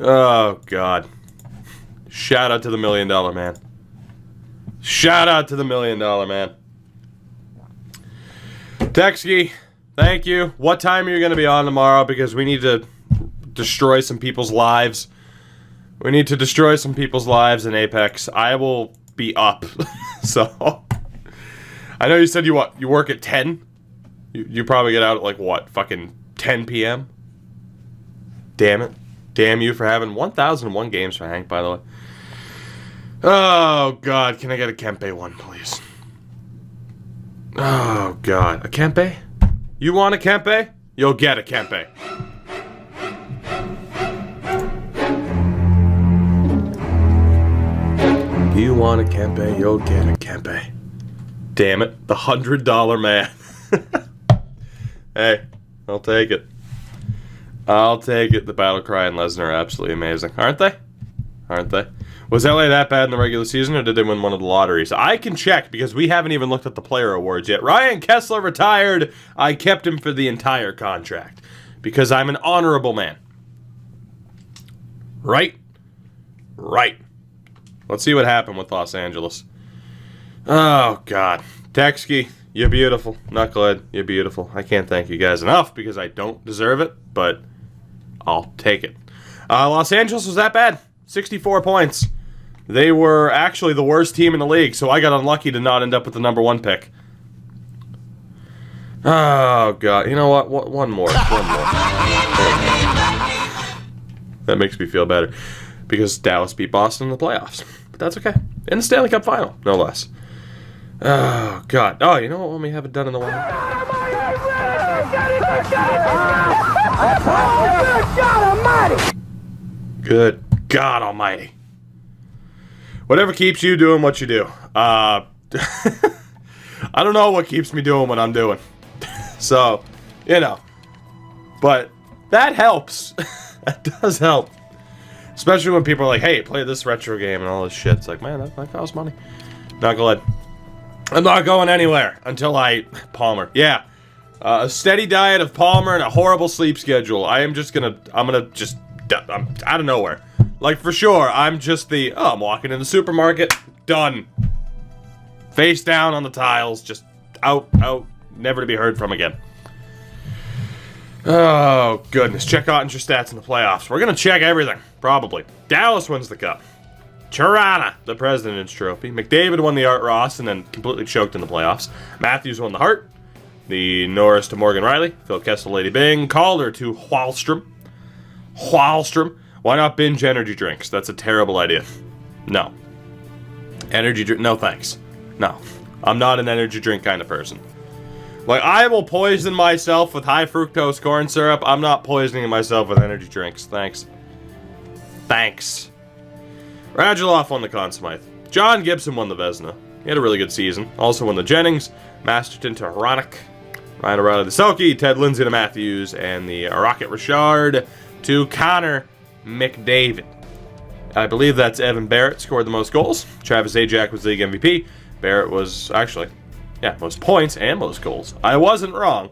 Oh, God. Shout out to the $1 Million Man. Texky, thank you. What time are you going to be on tomorrow? Because we need to destroy some people's lives. In Apex. I will be up. So... I know you said you work at 10? You probably get out at like what? Fucking 10 p.m.? Damn it. Damn you for having 1,001 games for Hank, by the way. Oh, God. Can I get a Kempe one, please? Oh, God. A Kempe? You want a Kempe? You'll get a Kempe. You want a Kempe? You'll get a Kempe. Damn it. The $100 man. Hey, I'll take it. I'll take it. The Battle Cry and Lesnar are absolutely amazing. Aren't they? Aren't they? Was LA that bad in the regular season, or did they win one of the lotteries? I can check, because we haven't even looked at the player awards yet. Ryan Kessler retired. I kept him for the entire contract, because I'm an honorable man. Right? Right. Let's see what happened with Los Angeles. Oh, God. Texky, you're beautiful. Knucklehead, you're beautiful. I can't thank you guys enough, because I don't deserve it, but I'll take it. Los Angeles was that bad. 64 points. They were actually the worst team in the league, so I got unlucky to not end up with the number 1 pick. Oh, God. You know what? One more. That makes me feel better. Because Dallas beat Boston in the playoffs. But that's okay. In the Stanley Cup final, no less. Oh, God. Oh, you know what we haven't done in a while? Good God Almighty. Whatever keeps you doing what you do. I don't know what keeps me doing what I'm doing. So, you know. But that helps. That does help. Especially when people are like, hey, play this retro game and all this shit. It's like, man, that costs money. Not glad. I'm not going anywhere until Palmer. Yeah. A steady diet of Palmer and a horrible sleep schedule. I'm out of nowhere. Like, for sure, I'm just I'm walking in the supermarket, done. Face down on the tiles, just out, never to be heard from again. Oh, goodness. Check Ottinger stats in the playoffs. We're going to check everything, probably. Dallas wins the cup. Tirana, the President's Trophy. McDavid won the Art Ross and then completely choked in the playoffs. Matthews won the Hart. The Norris to Morgan Riley. Phil Kessel, Lady Bing. Calder to Wahlstrom. Why not binge energy drinks? That's a terrible idea. No. Energy drink? No, thanks. No. I'm not an energy drink kind of person. Like, I will poison myself with high fructose corn syrup. I'm not poisoning myself with energy drinks. Thanks. Radulov won the Conn Smythe. John Gibson won the Vezina. He had a really good season. Also won the Jennings. Masterton to Hronik. Ryan O'Reilly to Selke. Ted Lindsay to Matthews. And the Rocket Richard to Connor McDavid. I believe that's Evan Barrett scored the most goals. Travis Zajac was league MVP. Barrett was actually, most points and most goals. I wasn't wrong.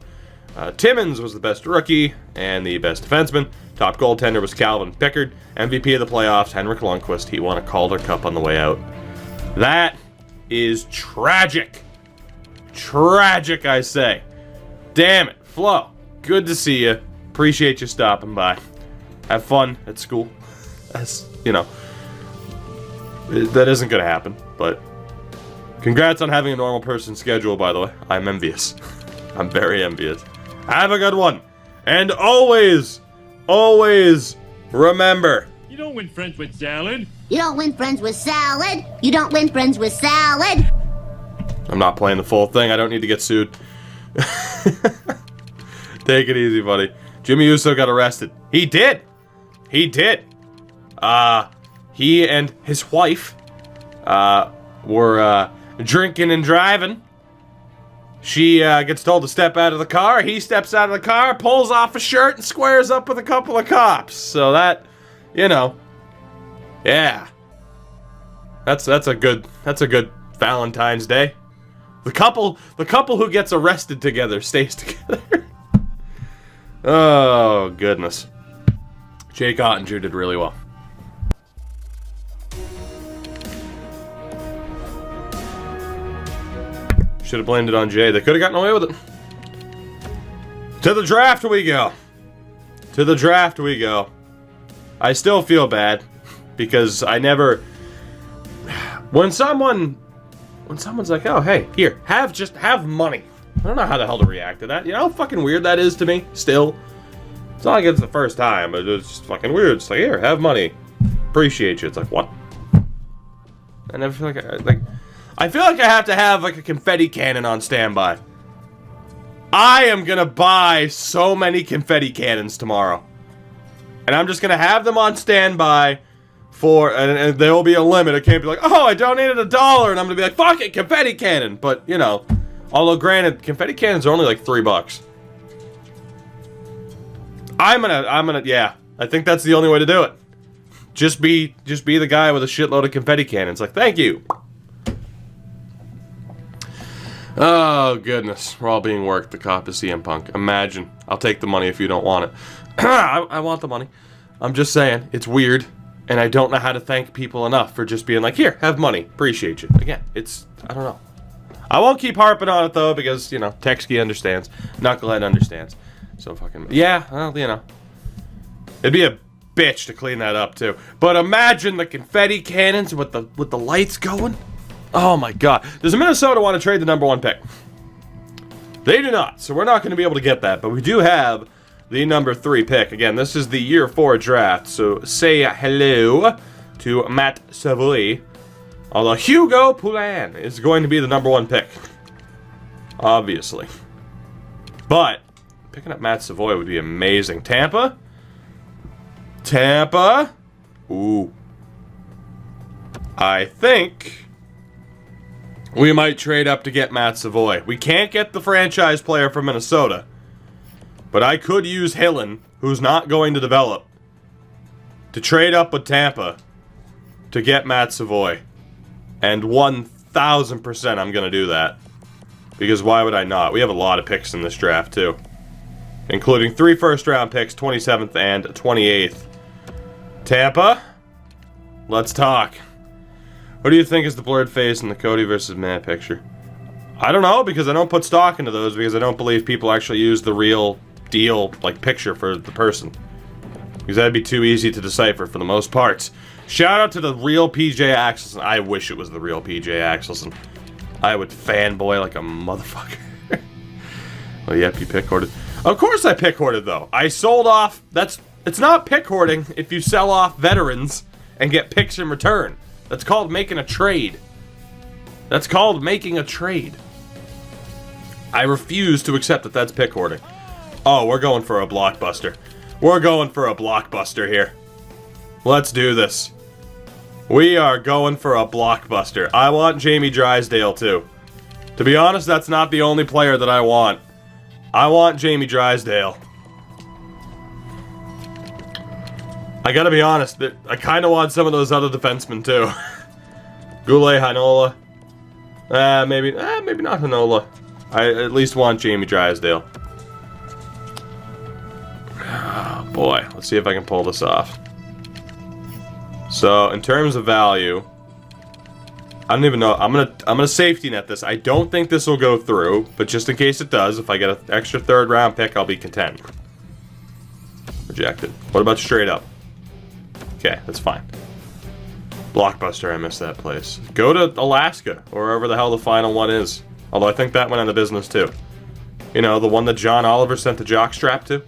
Timmins was the best rookie and the best defenseman. Top goaltender was Calvin Pickard. MVP of the playoffs, Henrik Lundqvist. He won a Calder Cup on the way out. That is tragic. Tragic, I say. Damn it. Flo, good to see you. Appreciate you stopping by. Have fun at school. That's, that isn't going to happen, but congrats on having a normal person's schedule, by the way. I'm envious. I'm very envious. Have a good one. And always remember. You don't win friends with salad. You don't win friends with salad. You don't win friends with salad. I'm not playing the full thing. I don't need to get sued. Take it easy, buddy. Jimmy Uso got arrested. He did. He and his wife were drinking and driving. She gets told to step out of the car. He steps out of the car, pulls off a shirt, and squares up with a couple of cops. So that, yeah. That's a good Valentine's Day. The couple who gets arrested together stays together. Oh, goodness. Jake Ottinger did really well. Should have blamed it on Jay. They could have gotten away with it. To the draft we go. I still feel bad because I never... When someone's like, oh, hey, here, have money. I don't know how the hell to react to that. You know how fucking weird that is to me, still? It's not like it's the first time, but it's just fucking weird. It's like, here, have money. Appreciate you. It's like, what? I never feel I feel like I have to have like a confetti cannon on standby. I am gonna buy so many confetti cannons tomorrow. And I'm just gonna have them on standby for, and there will be a limit. It can't be like, oh, I donated $1, and I'm gonna be like, fuck it, confetti cannon. But, you know, although granted, confetti cannons are only like $3. I'm gonna, yeah, I think that's the only way to do it. Just be the guy with a shitload of confetti cannons. Like, thank you. Oh, goodness. We're all being worked. The cop is CM Punk. Imagine. I'll take the money if you don't want it. I want the money. I'm just saying, it's weird, and I don't know how to thank people enough for just being like, here, have money. Appreciate you. Again, I don't know. I won't keep harping on it, though, because, you know, Texky understands. Knucklehead understands. So fucking, yeah, well, you know. It'd be a bitch to clean that up, too. But imagine the confetti cannons with the lights going. Oh, my God. Does Minnesota want to trade the #1 pick? They do not, so we're not going to be able to get that. But we do have the #3 pick. Again, this is the year 4 draft, so say hello to Matt Savoy. Although Hugo Poulin is going to be the #1 pick. Obviously. But picking up Matt Savoy would be amazing. Tampa? Ooh. I think we might trade up to get Matt Savoy. We can't get the franchise player from Minnesota. But I could use Hillen, who's not going to develop, to trade up with Tampa to get Matt Savoy. And 1,000% I'm going to do that. Because why would I not? We have a lot of picks in this draft, too. Including 3 first-round picks, 27th and 28th. Tampa? Let's talk. What do you think is the blurred face in the Cody versus Matt picture? I don't know, because I don't put stock into those, because I don't believe people actually use the real deal, like, picture for the person. Because that'd be too easy to decipher for the most part. Shout out to the real PJ Axelson. I wish it was the real PJ Axelson. I would fanboy like a motherfucker. Oh, yep, you pick hoarded. Of course I pick hoarded, though. I sold off. It's not pick hoarding if you sell off veterans and get picks in return. That's called making a trade. That's called making a trade. I refuse to accept that that's pick hoarding. Oh, we're going for a blockbuster. We're going for a blockbuster here. Let's do this. We are going for a blockbuster. I want Jamie Drysdale, too. To be honest, that's not the only player that I want. I want Jamie Drysdale. I gotta be honest, I kind of want some of those other defensemen, too. Goulet, Hanola. Maybe not Hanola. I at least want Jamie Drysdale. Oh, boy. Let's see if I can pull this off. So, in terms of value, I don't even know. I'm gonna safety net this. I don't think this will go through, but just in case it does, if I get an extra 3rd round pick, I'll be content. Rejected. What about straight up? Okay, that's fine. Blockbuster, I missed that place. Go to Alaska, or wherever the hell the final one is. Although I think that went out of business too. You know, the one that John Oliver sent the jockstrap to?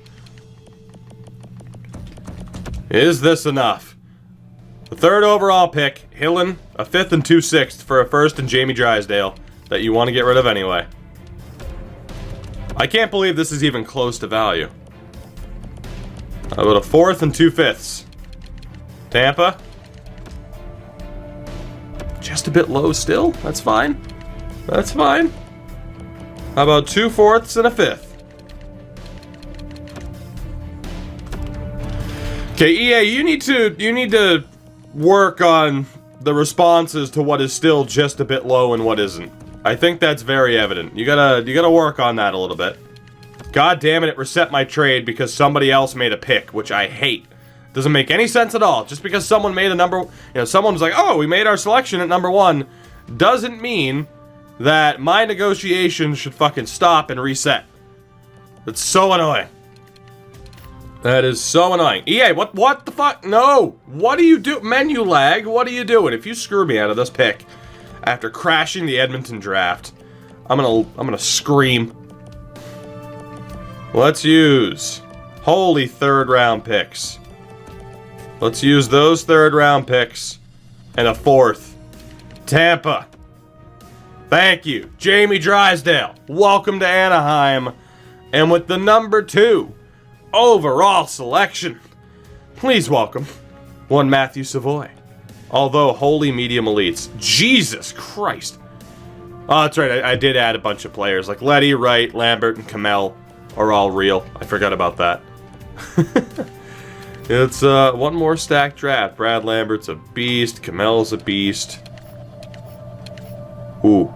Is this enough? The 3rd overall pick, Hillen, a 5th and 2 6th for a 1st and Jamie Drysdale that you want to get rid of anyway. I can't believe this is even close to value. How about a 4th and 2 5ths? Tampa? Just a bit low still? That's fine. That's fine. How about 2 4ths and a 5th? Okay, EA, you need to work on the responses to what is still just a bit low and what isn't. I think that's very evident. You gotta work on that a little bit. God damn it reset my trade because somebody else made a pick, which I hate. Doesn't make any sense at all. Just because someone made a number, someone's like, oh, we made our selection at #1, doesn't mean that my negotiations should fucking stop and reset. That's so annoying. That is so annoying. EA, what the fuck? No! What do you do? Menu lag? What are you doing? If you screw me out of this pick after crashing the Edmonton draft, I'm gonna scream. Let's use holy 3rd round picks. Let's use those 3rd round picks and a 4th Tampa. Thank you. Jamie Drysdale. Welcome to Anaheim. And with the number 2 overall selection, please welcome one Matthew Savoy. Although holy medium elites. Jesus Christ. Oh, that's right. I did add a bunch of players. Like Letty, Wright, Lambert, and Kamel are all real. I forgot about that. It's one more stacked draft. Brad Lambert's a beast. Kamel's a beast. Ooh.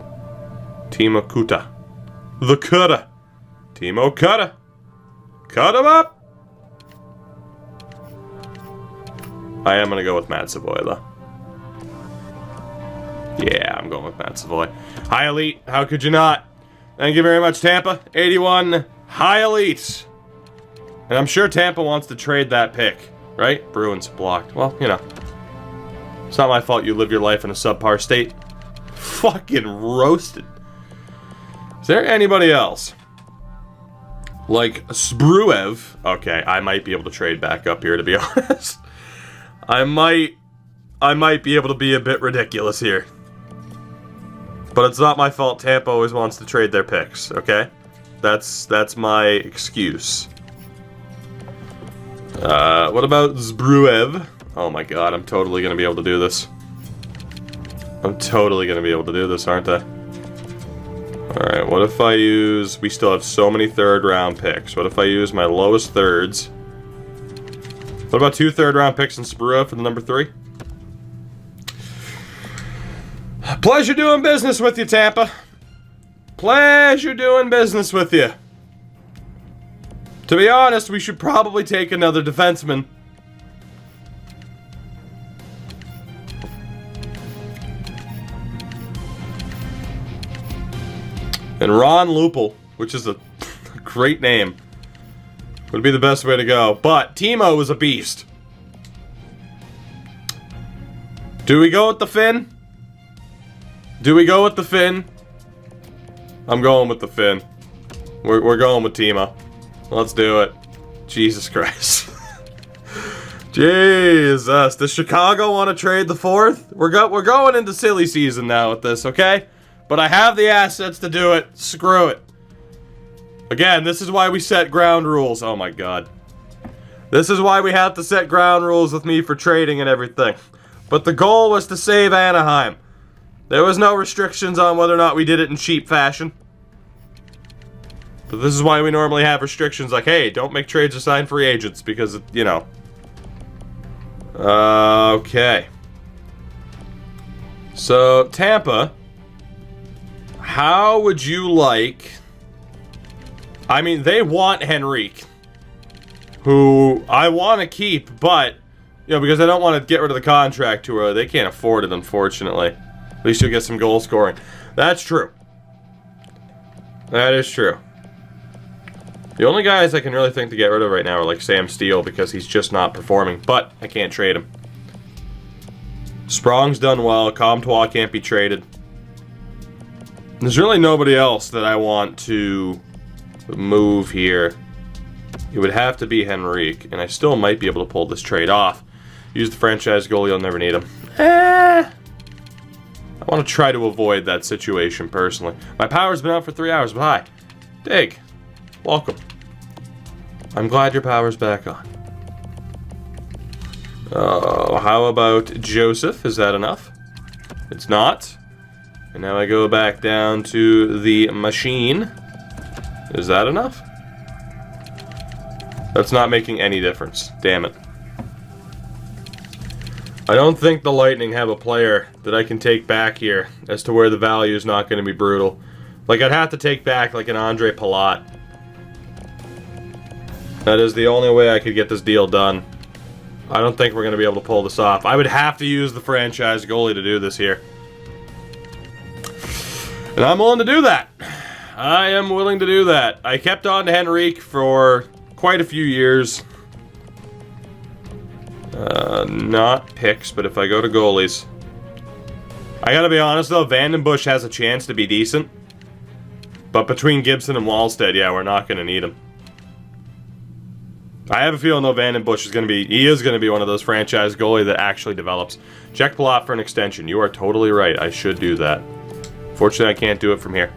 Timo Kuta. The Kuta. Timo Kuta. Cut him up. I am going to go with Matt Savoy, though. Yeah, I'm going with Matt Savoy. High Elite. How could you not? Thank you very much, Tampa. 81. High Elite. And I'm sure Tampa wants to trade that pick, right? Bruins blocked. Well, you know. It's not my fault you live your life in a subpar state. Fucking roasted. Is there anybody else? Like Spruev. Okay, I might be able to trade back up here, to be honest. I might be able to be a bit ridiculous here. But it's not my fault Tampa always wants to trade their picks, okay? That's my excuse. What about Zbruev? Oh my god, I'm totally gonna be able to do this. I'm totally gonna be able to do this, aren't I? Alright, what if I use... We still have so many third-round picks. What if I use my lowest thirds? What about 2 third-round picks in Zbruev for the number 3? Pleasure doing business with you, Tampa. Pleasure doing business with you. To be honest, we should probably take another defenseman. And Ron Lupel, which is a great name, would be the best way to go. But Timo is a beast. Do we go with the Finn? Do we go with the Finn? I'm going with the Finn. We're going with Timo. Let's do it. Jesus Christ. Jesus. Does Chicago want to trade the 4th? We're going into silly season now with this, okay? But I have the assets to do it. Screw it. Again, this is why we set ground rules. Oh my god. This is why we have to set ground rules with me for trading and everything. But the goal was to save Anaheim. There was no restrictions on whether or not we did it in cheap fashion. But this is why we normally have restrictions like, hey, don't make trades or sign free agents because, you know. Okay. So, Tampa, how would you like... I mean, they want Henrique, who I want to keep, but, you know, because I don't want to get rid of the contract too early. They can't afford it, unfortunately. At least you'll get some goal scoring. That's true. That is true. The only guys I can really think to get rid of right now are like Sam Steele because he's just not performing, but I can't trade him. Sprong's done well. Comtois can't be traded. There's really nobody else that I want to move here. It would have to be Henrique, and I still might be able to pull this trade off. Use the franchise goalie, you'll never need him. I want to try to avoid that situation personally. My power's been out for 3 hours, but hi. Dig. Welcome. I'm glad your power's back on. How about Joseph? Is that enough? It's not. And now I go back down to the machine. Is that enough? That's not making any difference. Damn it. I don't think the Lightning have a player that I can take back here as to where the value is not going to be brutal. Like, I'd have to take back, like, an Andre Palat. That is the only way I could get this deal done. I don't think we're going to be able to pull this off. I would have to use the franchise goalie to do this here. And I'm willing to do that. I am willing to do that. I kept on to Henrique for quite a few years. Not picks, but if I go to goalies. I gotta be honest though, Vandenbush has a chance to be decent. But between Gibson and Wallstead, yeah, we're not gonna need him. I have a feeling though Van den Busch is going to be, he is going to be one of those franchise goalie that actually develops. Check Palat for an extension. You are totally right. I should do that. Fortunately, I can't do it from here.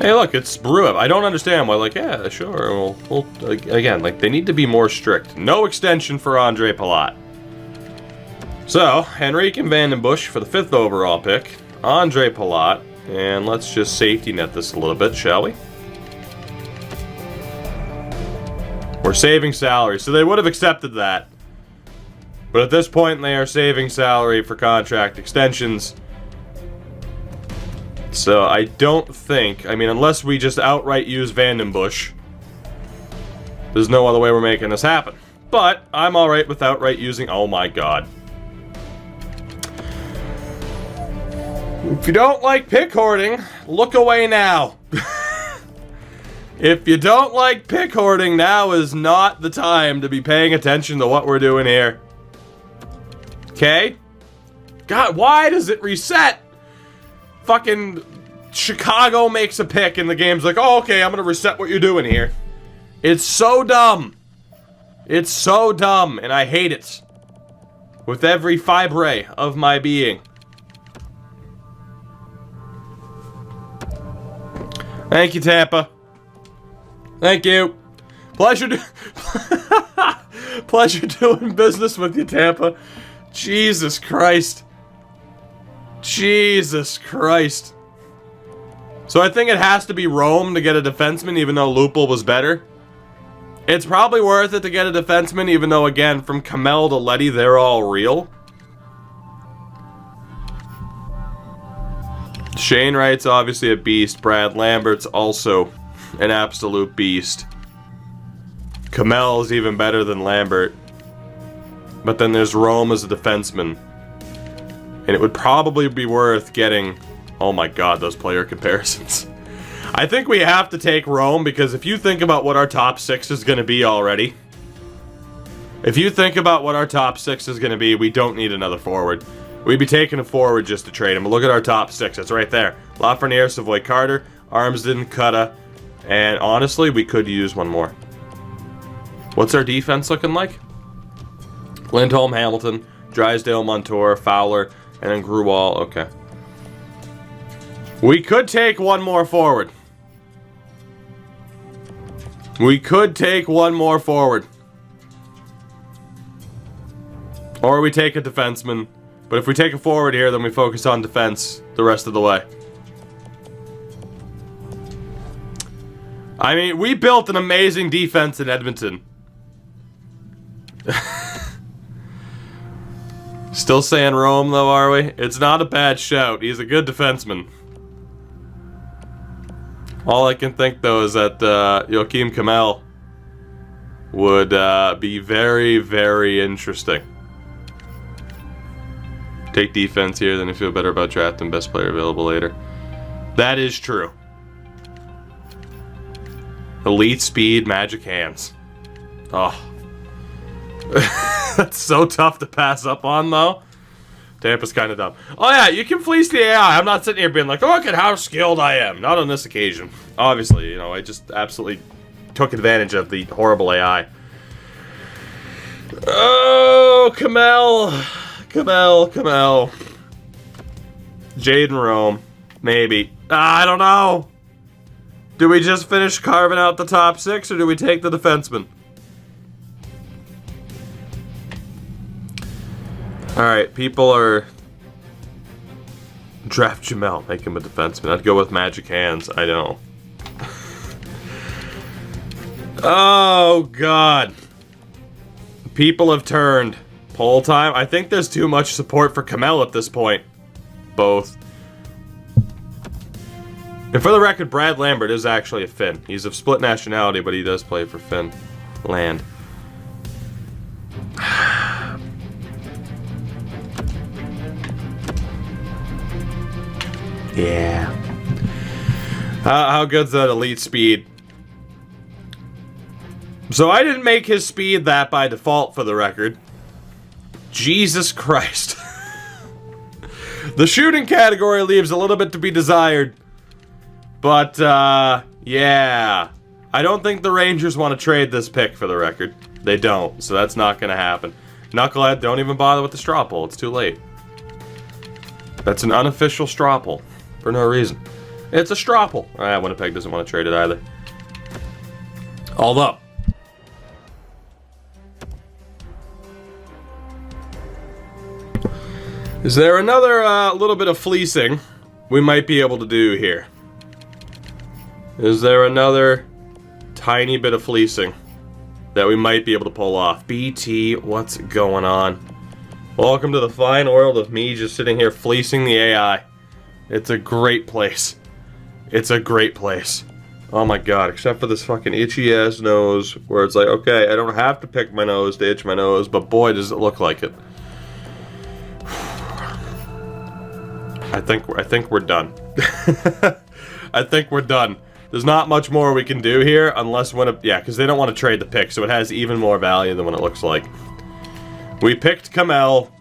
Hey, look, it's Brew Up. I don't understand why, like, yeah, sure. Well, again, like, they need to be more strict. No extension for Andre Palat. So, Henrique and Van den Busch for the 5th overall pick. Andre Palat. And let's just safety net this a little bit, shall we? We're saving salary, so they would have accepted that. But at this point, they are saving salary for contract extensions. So I don't think, I mean, unless we just outright use Van den Busch, there's no other way we're making this happen. But I'm alright with outright using, oh my god. If you don't like pick hoarding, look away now. If you don't like pick hoarding, now is not the time to be paying attention to what we're doing here. Okay? God, why does it reset? Fucking Chicago makes a pick and the game's like, oh, okay, I'm gonna reset what you're doing here. It's so dumb. It's so dumb, and I hate it. With every fibre of my being. Thank you, Tampa. Thank you. Pleasure doing business with you, Tampa. Jesus Christ. Jesus Christ. So I think it has to be Rome to get a defenseman, even though Lupul was better. It's probably worth it to get a defenseman, even though, again, from Kamel to Leddy, they're all real. Shane Wright's obviously a beast. Brad Lambert's also an absolute beast. Kamel is even better than Lambert. But then there's Rome as a defenseman. And it would probably be worth getting... Oh my god, those player comparisons. I think we have to take Rome, because if you think about what our top 6 is going to be already... If you think about what our top 6 is going to be, we don't need another forward. We'd be taking a forward just to trade him. But look at our top 6. It's right there. Lafreniere, Savoy Carter, Armsden, Cutta, and honestly, we could use one more. What's our defense looking like? Lindholm, Hamilton, Drysdale, Montour, Fowler, and then Grewal. Okay. We could take one more forward. We could take one more forward. Or we take a defenseman. But if we take a forward here, then we focus on defense the rest of the way. I mean, we built an amazing defense in Edmonton. Still saying Rome, though, are we? It's not a bad shout. He's a good defenseman. All I can think, though, is that Joachim Kamel would be very, very interesting. Take defense here, then you feel better about drafting best player available later. That is true. Elite speed, magic hands. Oh. That's so tough to pass up on, though. Tampa's kind of dumb. Oh yeah, you can fleece the AI. I'm not sitting here being like, oh, look at how skilled I am. Not on this occasion. Obviously, you know, I just absolutely took advantage of the horrible AI. Oh, Kamel. Kamel. Jaden Rome. Maybe. I don't know. Do we just finish carving out the top 6, or do we take the defenseman? Alright, people are... Draft Jamel, make him a defenseman. I'd go with magic hands, I know. Oh, God. People have turned. Poll time? I think there's too much support for Kamel at this point. Both. And for the record, Brad Lambert is actually a Finn. He's of split nationality, but he does play for Finland. Yeah. How good's that elite speed? So I didn't make his speed that by default, for the record. Jesus Christ. The shooting category leaves a little bit to be desired. But, yeah. I don't think the Rangers want to trade this pick, for the record. They don't, so that's not going to happen. Knucklehead, don't even bother with the straw poll. It's too late. That's an unofficial straw poll. For no reason. It's a straw poll. Winnipeg doesn't want to trade it either. Although, is there another little bit of fleecing we might be able to do here? Is there another tiny bit of fleecing that we might be able to pull off? BT, what's going on? Welcome to the fine world of me just sitting here fleecing the AI. It's a great place. It's a great place. Oh my god, except for this fucking itchy ass nose where it's like, okay, I don't have to pick my nose to itch my nose, but boy does it look like it. I think we're done. I think we're done. There's not much more we can do here unless because they don't want to trade the pick, so it has even more value than what it looks like. We picked Kamel.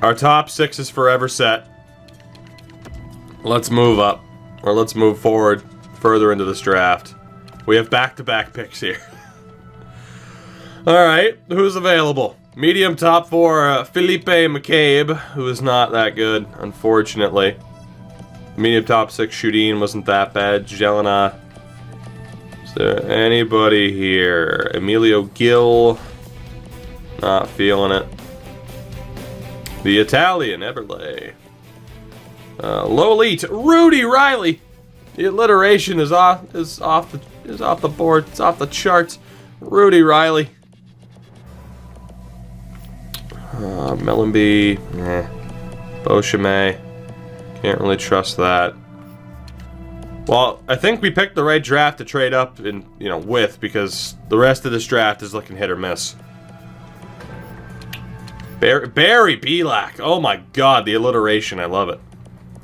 Our top 6 is forever set. Let's move up, or let's move forward further into this draft. We have back-to-back picks here. Alright, who's available? Medium top 4, Philippe McCabe, who is not that good, unfortunately. Medium top 6, Shudin wasn't that bad. Jelena. Is there anybody here? Emilio Gill. Not feeling it. The Italian, Eberle. Low elite, Rudy Riley. The alliteration is off the board. It's off the charts. Rudy Riley. Mellenby. Beauchemin. Can't really trust that. Well, I think we picked the right draft to trade up in, with, because the rest of this draft is looking hit or miss. Barry Belak. Oh my god, the alliteration. I love it.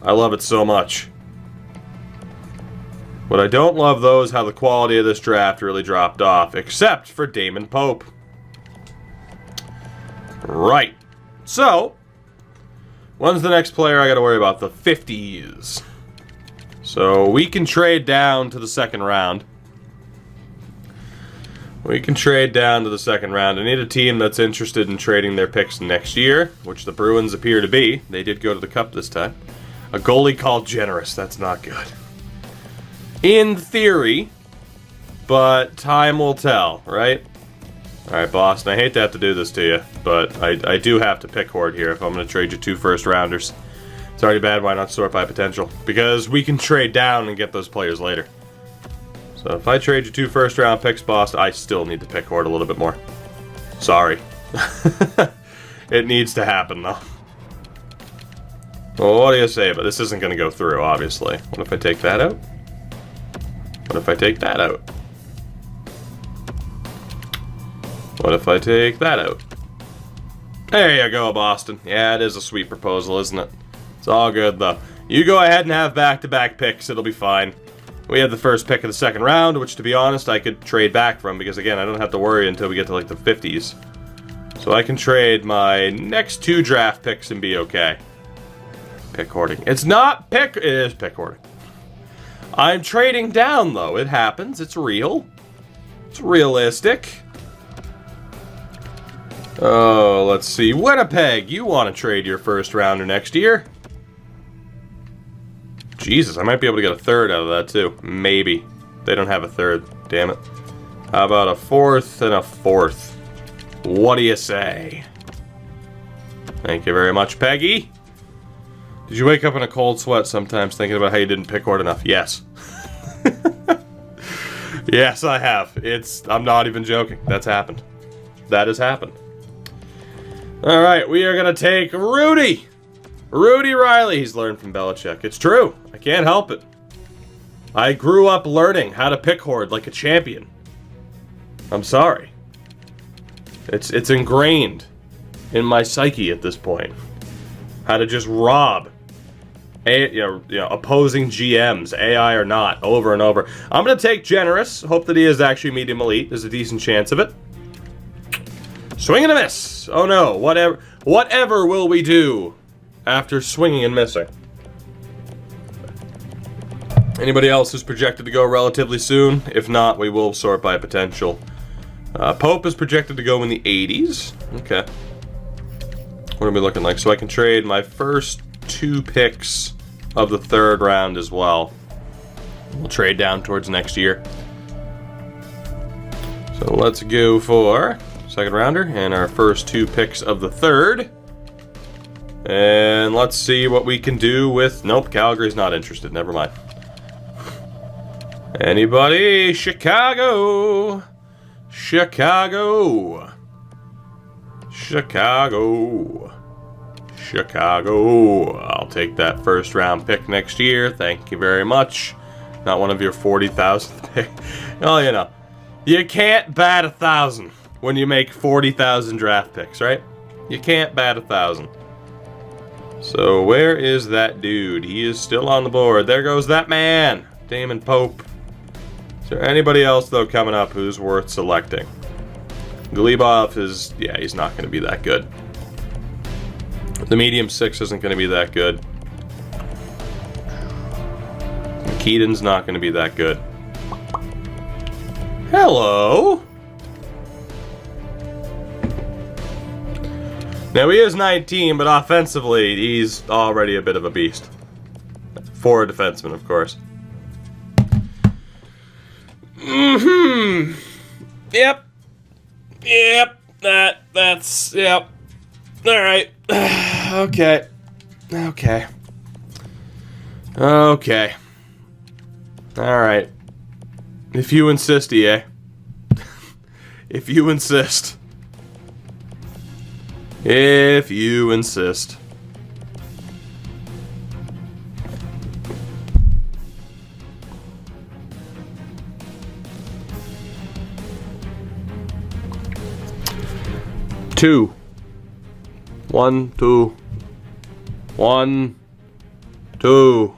I love it so much. What I don't love, though, is how the quality of this draft really dropped off, except for Damon Pope. Right. So, when's the next player I gotta worry about? The 50s. So, we can trade down to the second round. We can trade down to the second round. I need a team that's interested in trading their picks next year, which the Bruins appear to be. They did go to the Cup this time. A goalie called Generous. That's not good. In theory, but time will tell, right? Alright, Boston, I hate to have to do this to you, but I do have to pick Horde here if I'm going to trade you 2 first-rounders. It's already bad, why not sort by potential? Because we can trade down and get those players later. So if I trade you 2 first-round picks, Boston, I still need to pick Horde a little bit more. Sorry. It needs to happen, though. Well, what do you say? But this isn't going to go through, obviously. What if I take that out? What if I take that out? What if I take that out? There you go, Boston. Yeah, it is a sweet proposal, isn't it? It's all good, though. You go ahead and have back-to-back picks. It'll be fine. We have the first pick of the second round, which, to be honest, I could trade back from, because, again, I don't have to worry until we get to, like, the 50s. So I can trade my next 2 draft picks and be okay. Pick hoarding. It's not pick... It is pick hoarding. I'm trading down, though. It happens. It's real. It's realistic. Oh, let's see. Winnipeg, you want to trade your first rounder next year? Jesus, I might be able to get a third out of that, too. Maybe. They don't have a third. Damn it. How about a 4th and a 4th? What do you say? Thank you very much, Peggy. Did you wake up in a cold sweat sometimes thinking about how you didn't pick horde enough? Yes. Yes, I have. I'm not even joking. That's happened. That has happened. Alright, we are going to take Rudy. Rudy Riley. He's learned from Belichick. It's true. I can't help it. I grew up learning how to pick horde like a champion. I'm sorry. It's ingrained in my psyche at this point. How to just rob opposing GMs, AI or not, over and over. I'm going to take Generous. Hope that he is actually medium elite. There's a decent chance of it. Swing and a miss. Oh no, whatever will we do after swinging and missing? Anybody else who's projected to go relatively soon? If not, we will sort by potential. Pope is projected to go in the 80s. Okay. What are we looking like? So I can trade my first 2 picks of the 3rd round as well. We'll trade down towards next year. So let's go for 2nd rounder and our first 2 picks of the 3rd. And let's see what we can do with... Nope, Calgary's not interested. Never mind. Anybody? Chicago. Chicago. Chicago. Chicago. I'll take that 1st round pick next year. Thank you very much. Not one of your 40,000 pick. Oh, you know. You can't bat 1,000 when you make 40,000 draft picks, right? You can't bat 1,000. So where is that dude? He is still on the board. There goes that man. Damon Pope. Is there anybody else, though, coming up who's worth selecting? Glebov is... Yeah, he's not going to be that good. The medium 6 isn't going to be that good. Keaton's not going to be that good. Hello? Now, he is 19, but offensively, he's already a bit of a beast. For a defenseman, of course. Yep. Yep. That's... Yep. Alright. Okay. Okay. Okay. Alright. If you insist, EA. If you insist. If you insist. Two. 1, 2. 1, 2.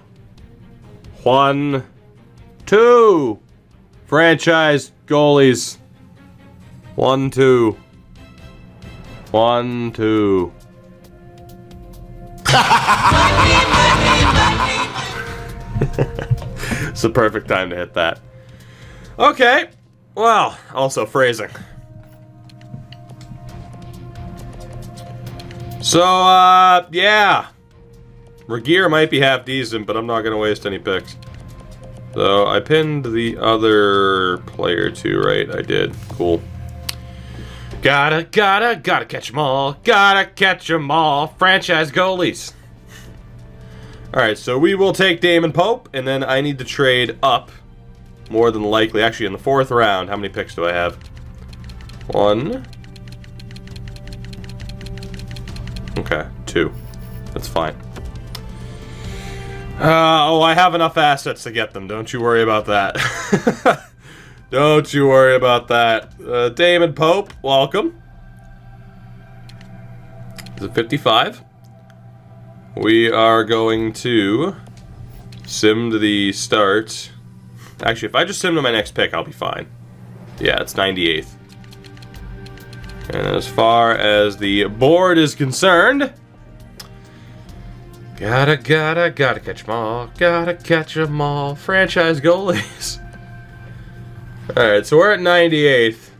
1, 2. Franchise goalies. 1, 2. 1, 2. It's the perfect time to hit that. Okay. Well, also phrasing. So, yeah. Regeer might be half decent, but I'm not going to waste any picks. So, I pinned the other player too, right? I did. Cool. Gotta catch 'em all. Gotta catch 'em all. Franchise goalies. Alright, so we will take Damon Pope, and then I need to trade up. More than likely. Actually, in the 4th round, how many picks do I have? 1. Okay, 2. That's fine. Oh, I have enough assets to get them. Don't you worry about that. Don't you worry about that. Damon Pope, welcome. Is it 55? We are going to sim to the start. Actually, if I just sim to my next pick, I'll be fine. Yeah, it's 98th. And as far as the board is concerned, gotta catch 'em all. Gotta catch 'em all. Franchise goalies. Alright, so we're at 98th.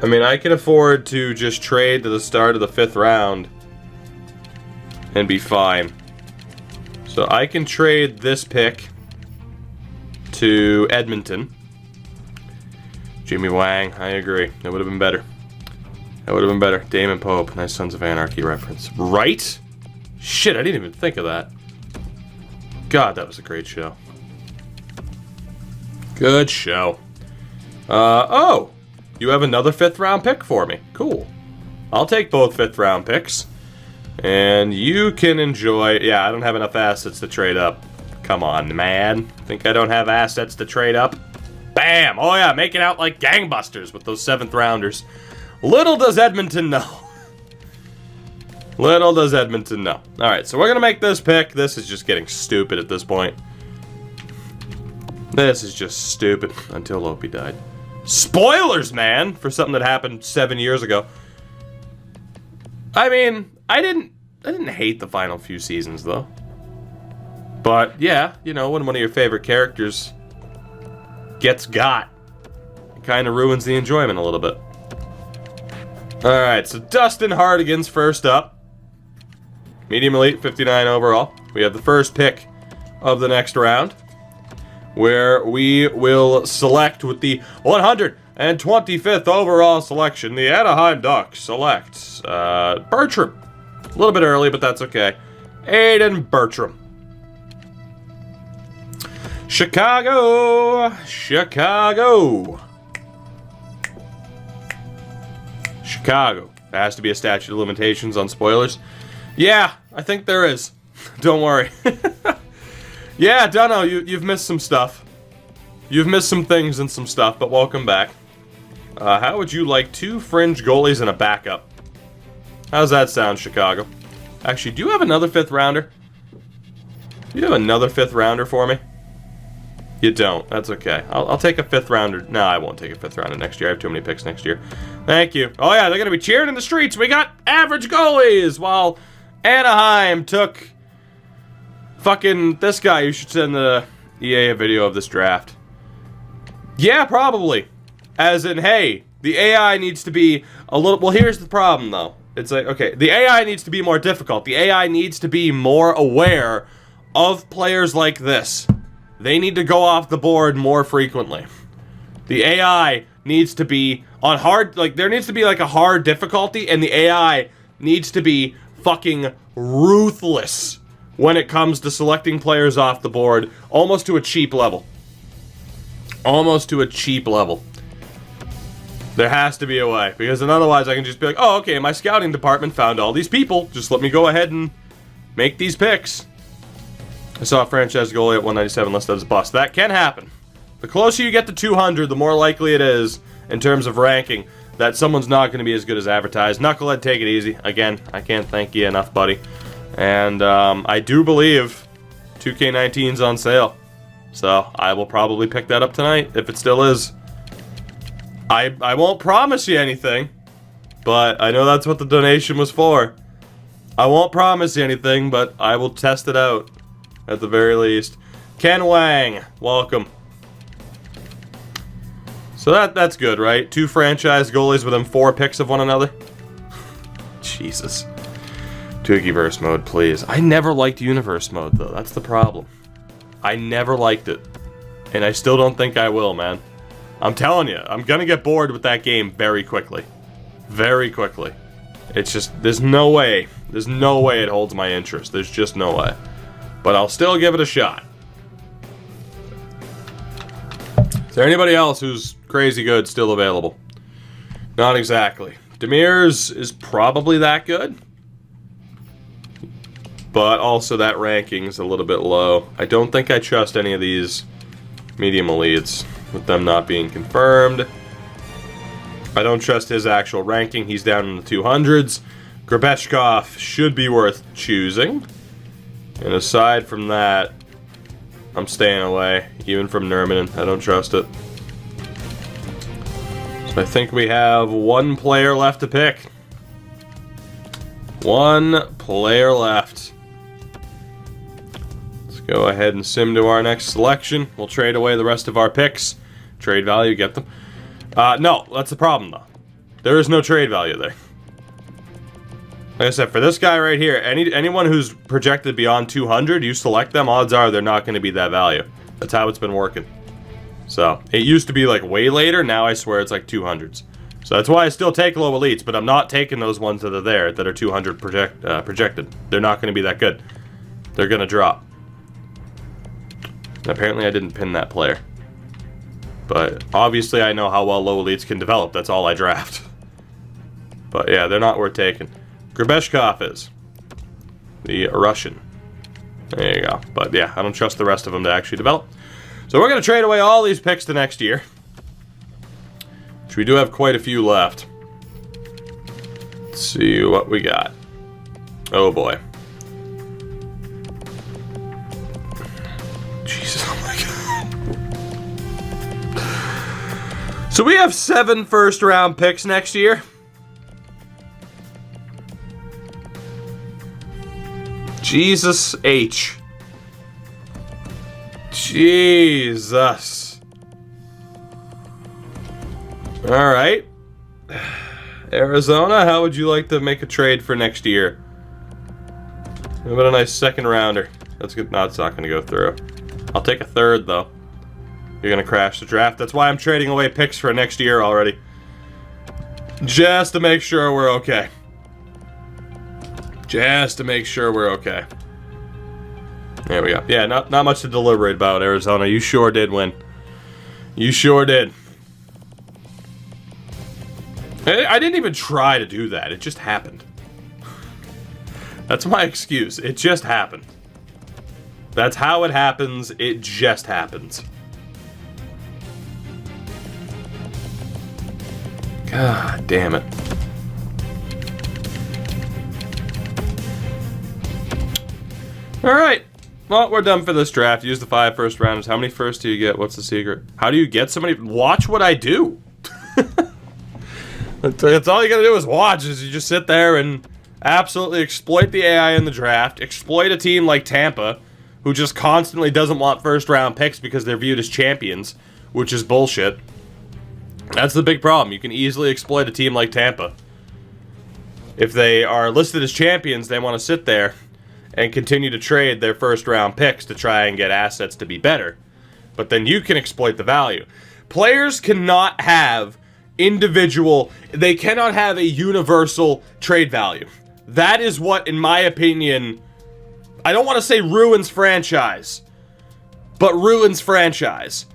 I mean, I can afford to just trade to the start of the 5th round and be fine. So I can trade this pick to Edmonton. Jimmy Wang, I agree. That would have been better. That would have been better. Damon Pope, nice Sons of Anarchy reference. Right? Shit, I didn't even think of that. God, that was a great show. Good show. Oh! You have another 5th round pick for me. Cool. I'll take both 5th round picks. And you can enjoy... Yeah, I don't have enough assets to trade up. Come on, man. Think I don't have assets to trade up? Bam! Oh yeah, making out like gangbusters with those 7th rounders. Little does Edmonton know. Little does Edmonton know. Alright, so we're gonna make this pick. This is just getting stupid at this point. This is just stupid. Until Opie died. Spoilers, man! For something that happened 7 years ago. I mean, I didn't hate the final few seasons, though. But yeah, you know, when one of your favorite characters gets got, it kind of ruins the enjoyment a little bit. Alright, so Dustin Hardigan's first up. Medium elite, 59 overall. We have the first pick of the next round, where we will select with the 125th overall selection, the Anaheim Ducks select Bertram. A little bit early, but that's okay. Aiden Bertram. Chicago. There has to be a statute of limitations on spoilers. Yeah, I think there is. Don't worry. Yeah, Dunno, you've missed some stuff. You've missed some things and some stuff, but welcome back. How would you like 2 fringe goalies and a backup? How's that sound, Chicago? Actually, do you have another 5th rounder? Do you have another 5th rounder for me? You don't. That's okay. I'll take a 5th rounder. No, I won't take a 5th rounder next year. I have too many picks next year. Thank you. Oh yeah, they're going to be cheering in the streets. We got average goalies, while Anaheim took fucking this guy. You should send the EA a video of this draft. Yeah, probably. As in, hey, the AI needs to be a little... Well, here's the problem, though. It's like, okay, the AI needs to be more difficult. The AI needs to be more aware of players like this. They need to go off the board more frequently. The AI needs to be on hard... Like, there needs to be, like, a hard difficulty, and the AI needs to be fucking ruthless when it comes to selecting players off the board, almost to a cheap level. Almost to a cheap level. There has to be a way, because then otherwise I can just be like, oh, okay, my scouting department found all these people. Just let me go ahead and make these picks. I saw a franchise goalie at 197 listed as a bust. That can happen. The closer you get to 200, the more likely it is, in terms of ranking, that someone's not going to be as good as advertised. Knucklehead, take it easy. Again, I can't thank you enough, buddy. And I do believe 2K19's on sale. So I will probably pick that up tonight, if it still is. I won't promise you anything, but I know that's what the donation was for. I won't promise you anything, but I will test it out, at the very least. Ken Wang, welcome. So that's good, right? 2 franchise goalies within 4 picks of one another? Jesus. Tukiverse mode, please. I never liked Universe mode, though. That's the problem. I never liked it. And I still don't think I will, man. I'm telling you, I'm gonna get bored with that game very quickly. Very quickly. It's just, there's no way. There's no way it holds my interest. There's just no way. But I'll still give it a shot. Is there anybody else who's crazy good still available? Not exactly. Demir's is probably that good. But also that ranking's a little bit low. I don't think I trust any of these medium elites, with them not being confirmed. I don't trust his actual ranking. He's down in the 200s. Grabeshkov should be worth choosing. And aside from that, I'm staying away. Even from Nurminen, I don't trust it. So I think we have 1 player left to pick. 1 player left. Go ahead and sim to our next selection. We'll trade away the rest of our picks. Trade value, get them. No, that's the problem, though. There is no trade value there. Like I said, for this guy right here, anyone who's projected beyond 200, you select them, odds are they're not going to be that value. That's how it's been working. So, it used to be like way later, now I swear it's like 200s. So that's why I still take low elites, but I'm not taking those ones that are there, that are 200 projected. They're not going to be that good. They're going to drop. Apparently I didn't pin that player. But obviously I know how well low elites can develop. That's all I draft. But yeah, they're not worth taking. Grabeshkov is. The Russian. There you go. But yeah, I don't trust the rest of them to actually develop. So we're going to trade away all these picks to next year. Which we do have quite a few left. Let's see what we got. Oh boy. Jesus, oh my god. So we have 7 first-round picks next year. Jesus H. Jesus. All right. Arizona, how would you like to make a trade for next year? How about a nice second rounder? That's good. No, it's not going to go through. I'll take a third, though. You're going to crash the draft. That's why I'm trading away picks for next year already. Just to make sure we're okay. Just to make sure we're okay. There we go. Yeah, not much to deliberate about, Arizona. You sure did win. You sure did. I didn't even try to do that. It just happened. That's my excuse. It just happened. That's how it happens. It just happens. God damn it. Alright. Well, we're done for this draft. Use the 5 first rounders. How many firsts do you get? What's the secret? How do you get so many? Watch what I do. That's all you gotta do is watch. Is you just sit there and absolutely exploit the AI in the draft. Exploit a team like Tampa, who just constantly doesn't want first round picks because they're viewed as champions, which is bullshit. That's the big problem. You can easily exploit a team like Tampa. If they are listed as champions, they want to sit there and continue to trade their first round picks to try and get assets to be better. But then you can exploit the value. Players cannot have individual, they cannot have a universal trade value. That is what, in my opinion, I don't want to say ruins franchise, but ruins franchise.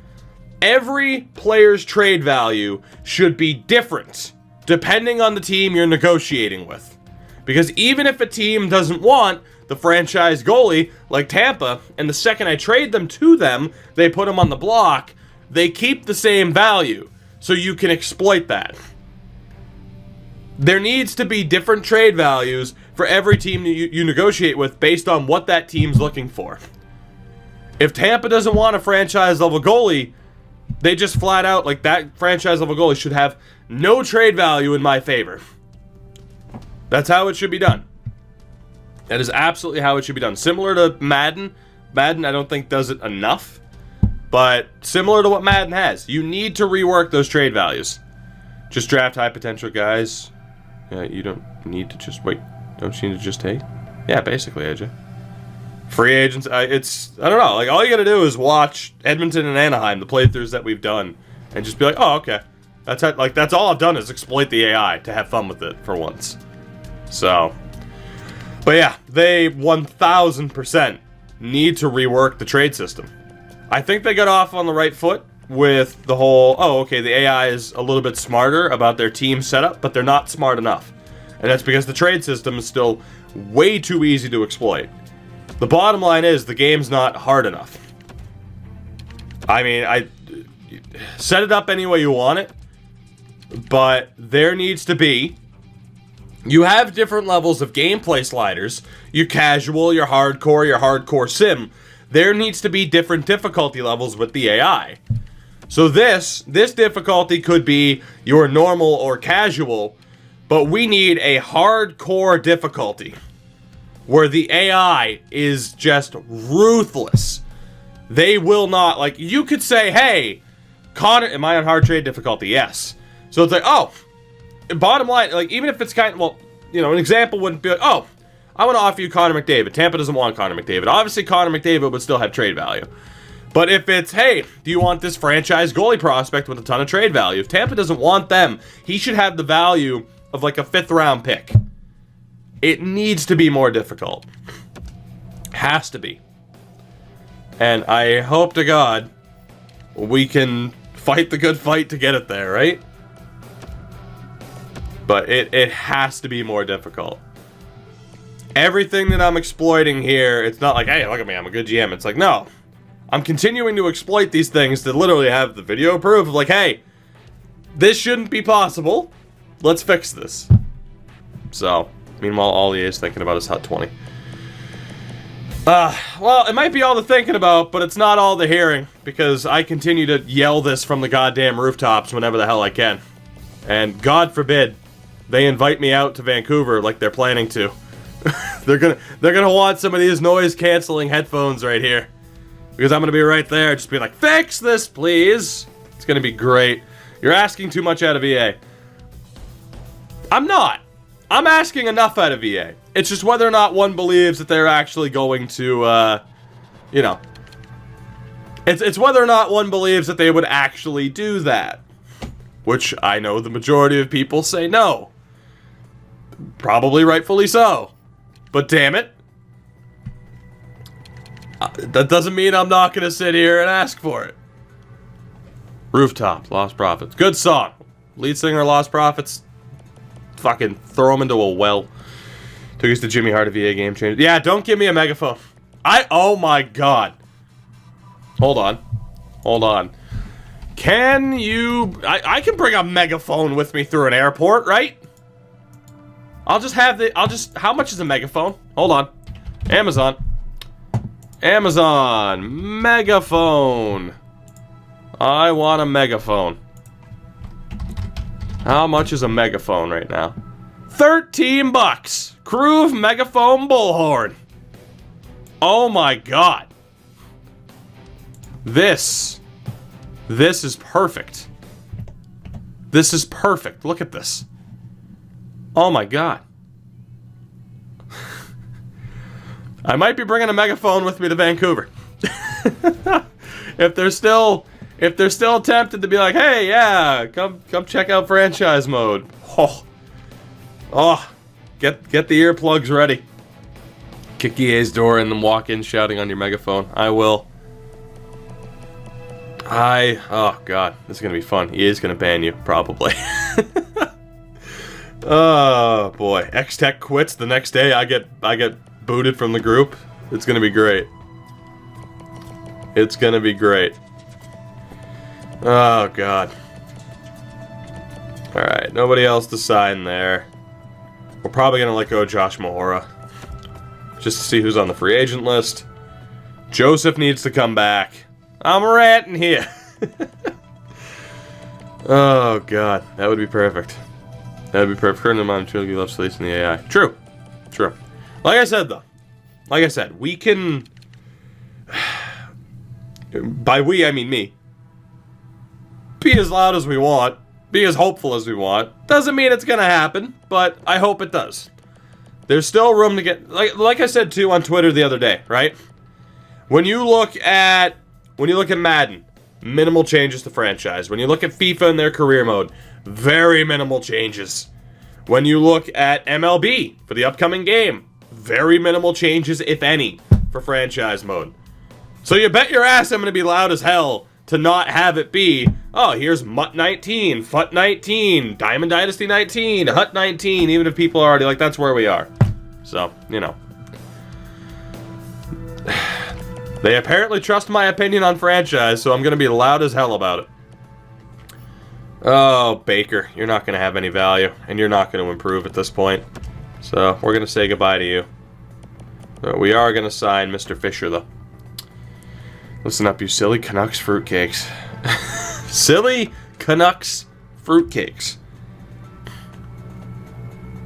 Every player's trade value should be different depending on the team you're negotiating with. Because even if a team doesn't want the franchise goalie, like Tampa, and the second I trade them to them, they put them on the block, they keep the same value. So you can exploit that. There needs to be different trade values for every team you negotiate with based on what that team's looking for. If Tampa doesn't want a franchise-level goalie, they just flat out, like, that franchise-level goalie should have no trade value in my favor. That's how it should be done. That is absolutely how it should be done. Similar to Madden. Madden, I don't think, does it enough. But similar to what Madden has. You need to rework those trade values. Just draft high potential guys. Yeah, you don't need to just... Wait, don't you need to just take? Yeah, basically, AJ. Free agents, I don't know. Like, all you gotta do is watch Edmonton and Anaheim, the playthroughs that we've done, and just be like, oh, okay. That's how, like, that's all I've done is exploit the AI to have fun with it for once. So... But yeah, they 1000% need to rework the trade system. I think they got off on the right foot with the whole, oh, okay, the AI is a little bit smarter about their team setup, but they're not smart enough. And that's because the trade system is still way too easy to exploit. The bottom line is the game's not hard enough. I mean, set it up any way you want it, but there needs to be... You have different levels of gameplay sliders. Your casual, your hardcore sim. There needs to be different difficulty levels with the AI. So this difficulty could be your normal or casual, but we need a hardcore difficulty where the AI is just ruthless. They will not, like, you could say, hey, Connor, am I on hard trade difficulty? Yes. So it's like, oh, bottom line, like, even if it's kind of, well, you know, an example wouldn't be like, oh, I want to offer you Connor McDavid. Tampa doesn't want Connor McDavid. Obviously, Connor McDavid would still have trade value. But if it's, hey, do you want this franchise goalie prospect with a ton of trade value? If Tampa doesn't want them, he should have the value of like a 5th round pick. It needs to be more difficult. Has to be. And I hope to God we can fight the good fight to get it there, right? But it has to be more difficult. Everything that I'm exploiting here, it's not like, hey, look at me, I'm a good GM. It's like, no. I'm continuing to exploit these things to literally have the video proof of like, hey, this shouldn't be possible. Let's fix this. So, meanwhile, all he is thinking about is Hut 20. Well, it might be all the thinking about, but it's not all the hearing, because I continue to yell this from the goddamn rooftops whenever the hell I can. And God forbid they invite me out to Vancouver like they're planning to. They're gonna want some of these noise-canceling headphones right here. Because I'm going to be right there, just be like, fix this, please. It's going to be great. You're asking too much out of EA. I'm not. I'm asking enough out of EA. It's just whether or not one believes that they're actually going to, you know. It's whether or not one believes that they would actually do that. Which I know the majority of people say no. Probably rightfully so. But damn it. That doesn't mean I'm not going to sit here and ask for it. Rooftop, Lost Prophets. Good song. Lead singer, Lost Prophets. Fucking throw him into a well. Took us to Jimmy Hart of VA Game Changer. Yeah, don't give me a megaphone. Oh my god. Hold on. Can you... I can bring a megaphone with me through an airport, right? How much is a megaphone? Hold on. Amazon. Megaphone. I want a megaphone. How much is a megaphone right now? $13. Groove Megaphone Bullhorn. Oh my god. This is perfect. This is perfect. Look at this. Oh my god. I might be bringing a megaphone with me to Vancouver. If they're still tempted to be like, hey, yeah, come check out franchise mode. Get the earplugs ready. Kick EA's door and then walk in shouting on your megaphone. I will. Oh god, this is gonna be fun. EA's gonna ban you, probably. Oh boy, X-Tech quits the next day. I get booted from the group. It's gonna be great. It's gonna be great. Oh god. Alright, nobody else to sign there. We're probably gonna let go of Josh Mahora. Just to see who's on the free agent list. Joseph needs to come back. I'm ranting here. Oh god, that would be perfect. That would be perfect. Current amount of Trilgy loves releasing the AI. True. Like I said though. Like I said, we can... By we, I mean me. Be as loud as we want. Be as hopeful as we want. Doesn't mean it's gonna happen, but I hope it does. There's still room to get... Like I said too on Twitter the other day, right? When you look at Madden, minimal changes to franchise. When you look at FIFA in their career mode, very minimal changes. When you look at MLB for the upcoming game, very minimal changes, if any, for franchise mode. So you bet your ass I'm going to be loud as hell to not have it be, oh, here's Mutt 19, Fut 19, Diamond Dynasty 19, Hut 19, even if people are already like, that's where we are. So, you know. They apparently trust my opinion on franchise, so I'm going to be loud as hell about it. Oh, Baker, you're not going to have any value, and you're not going to improve at this point. So, we're going to say goodbye to you. We are going to sign Mr. Fisher, though. Listen up, you silly Canucks fruitcakes. Silly Canucks fruitcakes.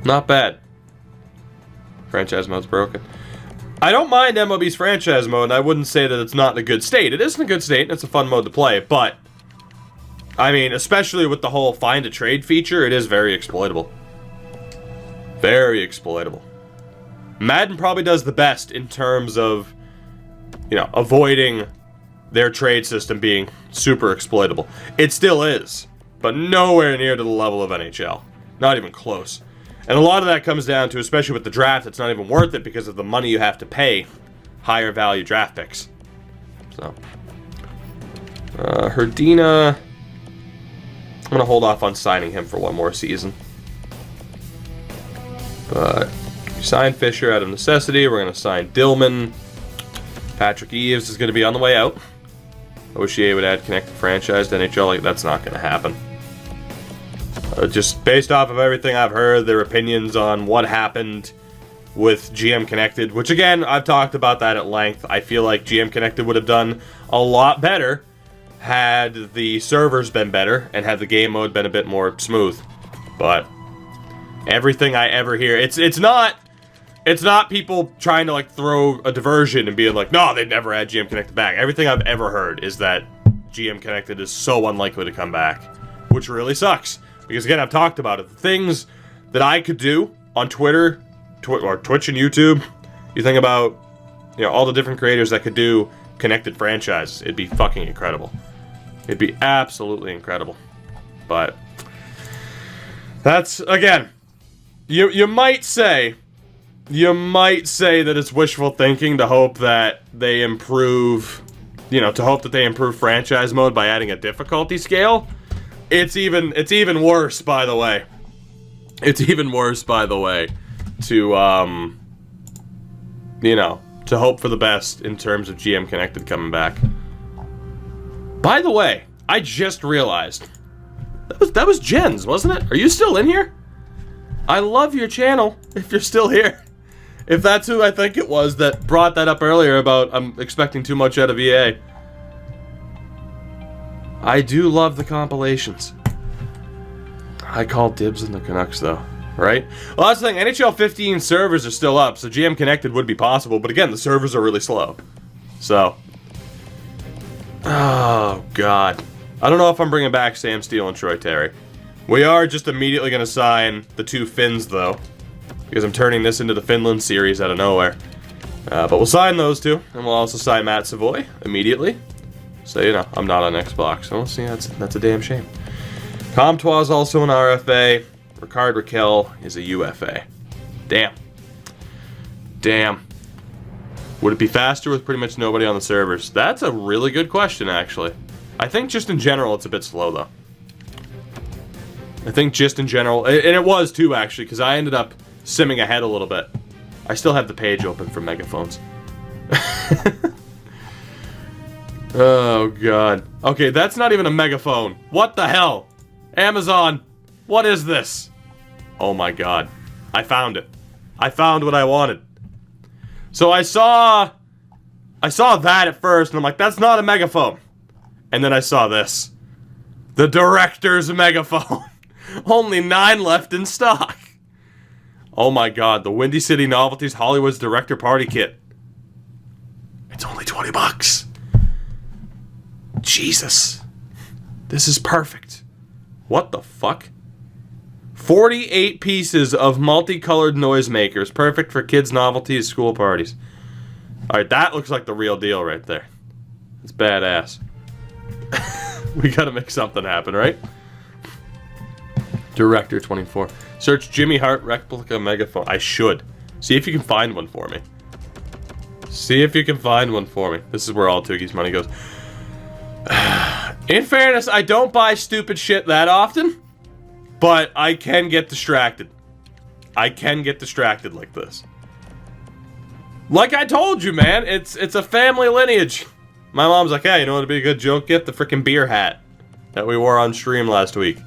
Not bad. Franchise mode's broken. I don't mind MLB's franchise mode, and I wouldn't say that it's not in a good state. It is in a good state, and it's a fun mode to play, but... I mean, especially with the whole find a trade feature, it is very exploitable. Very exploitable. Madden probably does the best in terms of, you know, avoiding their trade system being super exploitable. It still is, but nowhere near to the level of NHL. Not even close. And a lot of that comes down to, especially with the draft, it's not even worth it because of the money you have to pay higher value draft picks. So, Herdina, I'm going to hold off on signing him for one more season. But we signed Fisher out of necessity. We're going to sign Dillman. Patrick Eves is going to be on the way out. I wish EA would add connected franchise to NHL. Like, that's not going to happen. Just based off of everything I've heard, their opinions on what happened with GM Connected, which again, I've talked about that at length. I feel like GM Connected would have done a lot better had the servers been better and had the game mode been a bit more smooth. But everything I ever hear, it's not It's not people trying to, like, throw a diversion and being like, no, they'd never add GM Connected back. Everything I've ever heard is that GM Connected is so unlikely to come back, which really sucks. Because, again, I've talked about it. The things that I could do on Twitter, or Twitch and YouTube, you think about, you know, all the different creators that could do connected franchises. It'd be fucking incredible. It'd be absolutely incredible. But that's, again, you might say that it's wishful thinking to hope that they improve, you know, to hope that they improve franchise mode by adding a difficulty scale. It's even worse, by the way. It's even worse, by the way, to, you know, to hope for the best in terms of GM Connected coming back. By the way, I just realized, that was Jen's, wasn't it? Are you still in here? I love your channel, if you're still here. If that's who I think it was that brought that up earlier about I'm expecting too much out of EA. I do love the compilations. I call dibs on the Canucks, though. Right? Well, that's the thing. NHL 15 servers are still up, so GM Connected would be possible. But again, the servers are really slow. So. Oh, God. I don't know if I'm bringing back Sam Steele and Troy Terry. We are just immediately going to sign the 2 Finns, though. Because I'm turning this into the Finland series out of nowhere. But we'll sign those 2. And we'll also sign Matt Savoy immediately. So, you know, I'm not on Xbox. So, we'll see. That's a damn shame. Comtois is also an RFA. Ricard Raquel is a UFA. Damn. Damn. Would it be faster with pretty much nobody on the servers? That's a really good question, actually. I think just in general it's a bit slow, though. I think just in general, and it was too, actually, because I ended up simming ahead a little bit. I still have the page open for Megaphones. Oh, God. Okay, that's not even a megaphone. What the hell? Amazon, what is this? Oh my God. I found it. I found what I wanted. So I saw that at first, and I'm like, that's not a megaphone. And then I saw this. The director's megaphone. Only 9 left in stock. Oh my God, the Windy City Novelties Hollywood's Director Party Kit. It's only $20. Jesus. This is perfect. What the fuck? 48 pieces of multicolored noisemakers, perfect for kids' novelties, school parties. Alright, that looks like the real deal right there. It's badass. We gotta make something happen, right? Director 24. Search Jimmy Hart replica megaphone. I should. See if you can find one for me. See if you can find one for me. This is where all Toogie's money goes. In fairness, I don't buy stupid shit that often, but I can get distracted. I can get distracted like this. Like I told you, man, it's a family lineage. My mom's like, hey, you know what would be a good joke gift? The freaking beer hat that we wore on stream last week.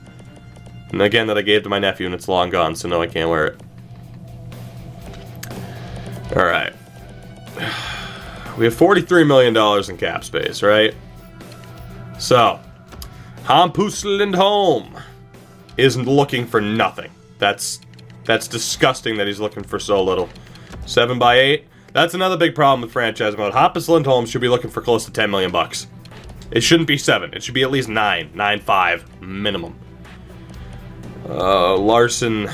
And again, that I gave to my nephew, and it's long gone, so no, I can't wear it. Alright. We have $43 million in cap space, right? So, Hampus Lindholm isn't looking for nothing. That's disgusting that he's looking for so little. 7x8. That's another big problem with franchise mode. Hampus Lindholm should be looking for close to $10 million. It shouldn't be 7. It should be at least 9. 9.5 minimum. Larson.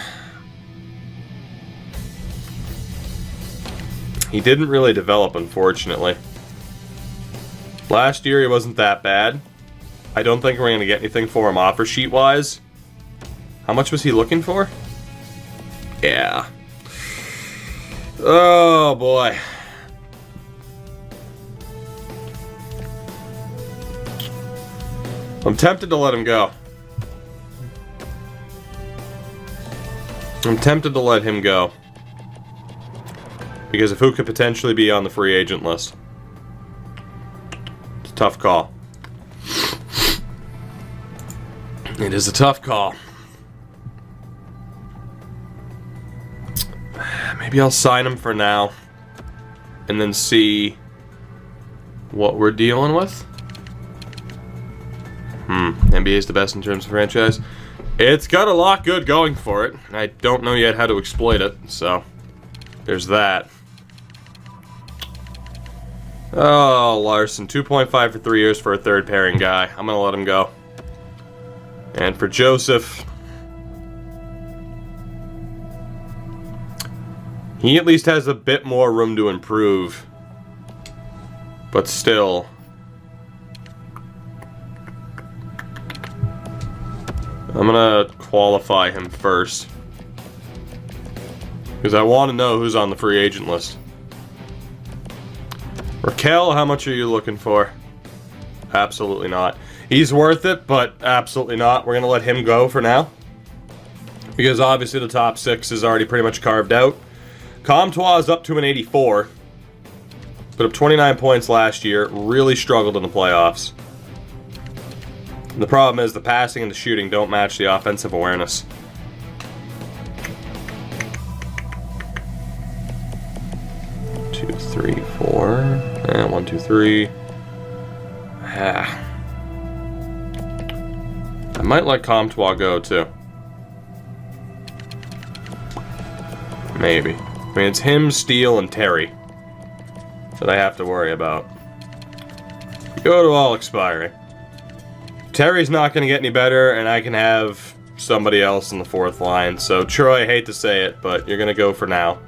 He didn't really develop, unfortunately. Last year he wasn't that bad. I don't think we're going to get anything for him offer sheet wise. How much was he looking for? Yeah. Oh boy. I'm tempted to let him go. I'm tempted to let him go. Because of who could potentially be on the free agent list. It's a tough call. It is a tough call. Maybe I'll sign him for now. And then see what we're dealing with. NBA is the best in terms of franchise. It's got a lot good going for it. I don't know yet how to exploit it, so there's that. Oh, Larson, 2.5 for 3 years for a third pairing guy. I'm going to let him go. And for Joseph, he at least has a bit more room to improve. But still, I'm going to qualify him first. Because I want to know who's on the free agent list. Raquel, how much are you looking for? Absolutely not. He's worth it, but absolutely not. We're going to let him go for now. Because obviously the top 6 is already pretty much carved out. Comtois is up to an 84. Put up 29 points last year. Really struggled in the playoffs. And the problem is the passing and the shooting don't match the offensive awareness. Two, three, four. And 1, 2, 3. I might let Comtois go too. Maybe. I mean, it's him, Steele, and Terry that I have to worry about. Go to all expiring. Terry's not going to get any better, and I can have somebody else in the 4th line. So, Troy, I hate to say it, but you're going to go for now.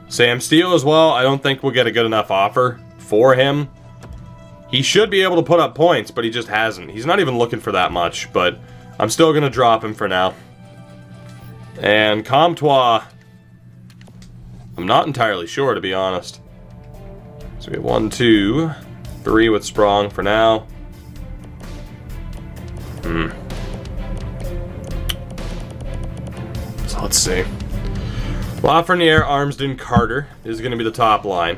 Sam Steele as well, I don't think we'll get a good enough offer for him. He should be able to put up points, but he just hasn't. He's not even looking for that much, but I'm still going to drop him for now. And Comtois, I'm not entirely sure, to be honest. So we have 1, 2, 3 with Sprong for now. So let's see. Lafreniere, Armsden, Carter is going to be the top line.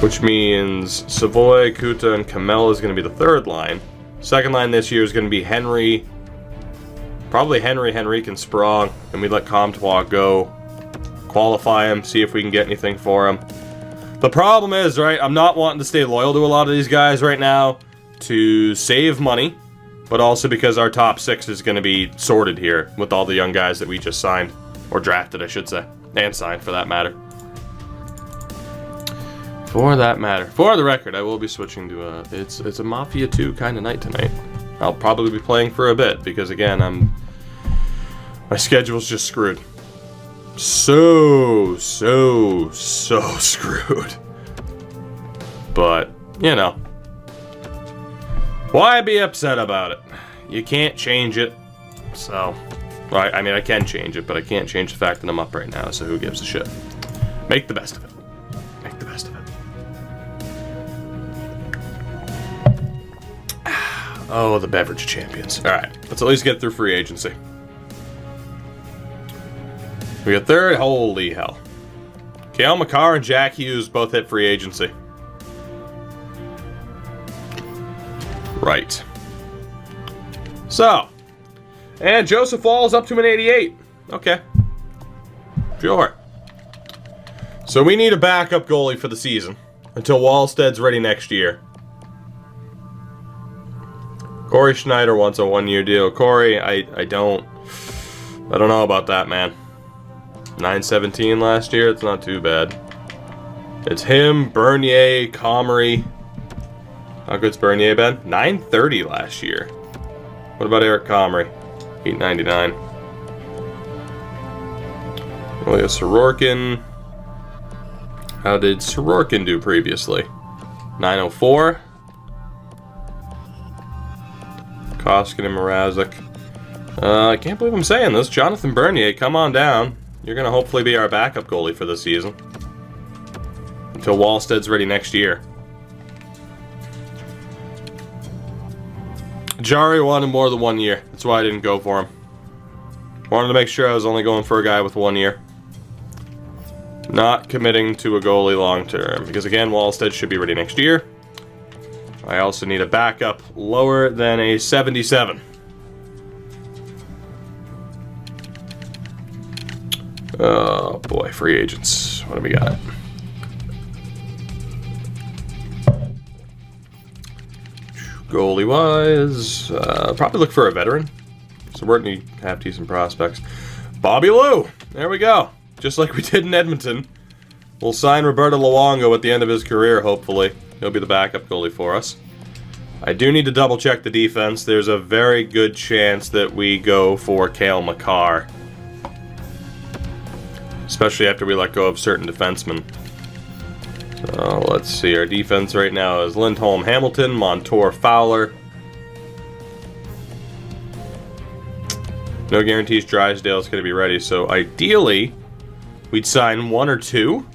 Which means Savoy, Kuta, and Kamel is going to be the 3rd line. 2nd line this year is going to be Henry. Probably Henry, Henrique, and Sprong. And we let Comtois go. Qualify him, see if we can get anything for him. The problem is, right, I'm not wanting to stay loyal to a lot of these guys right now to save money, but also because our top 6 is going to be sorted here with all the young guys that we just signed, or drafted, I should say, and signed for that matter. For the record, I will be switching to it's a Mafia 2 kind of night tonight. I'll probably be playing for a bit because again, my schedule's just screwed. So screwed. But, you know. Why be upset about it? You can't change it. So, I mean, I can change it, but I can't change the fact that I'm up right now, so who gives a shit? Make the best of it. Make the best of it. Oh, the beverage champions. Alright, let's at least get through free agency. We got 3rd. Holy hell. Cale Makar and Jack Hughes both hit free agency. Right. So. And Joseph Wall's up to an 88. Okay. Sure. So we need a backup goalie for the season. Until Wallstead's ready next year. Corey Schneider wants a 1-year deal. Corey, I don't know about that, man. 917 last year, it's not too bad. It's him, Bernier, Comrie. How good's Bernier been? 930 last year. What about Eric Comrie? 899. Ilya Sorokin. How did Sorokin do previously? 904. Koskinen and Mrazek. I can't believe I'm saying this. Jonathan Bernier, come on down. You're going to hopefully be our backup goalie for this season. Until Wallstead's ready next year. Jari wanted more than 1 year. That's why I didn't go for him. Wanted to make sure I was only going for a guy with 1 year. Not committing to a goalie long term. Because again, Wallstead should be ready next year. I also need a backup lower than a 77. Oh boy, free agents. What do we got? Goalie wise, probably look for a veteran. So we're going to have decent prospects. Bobby Lou! There we go. Just like we did in Edmonton. We'll sign Roberto Luongo at the end of his career, hopefully. He'll be the backup goalie for us. I do need to double check the defense. There's a very good chance that we go for Cale Makar. Especially after we let go of certain defensemen. So let's see. Our defense right now is Lindholm, Hamilton, Montour, Fowler. No guarantees Drysdale's going to be ready. So ideally, we'd sign 1 or 2.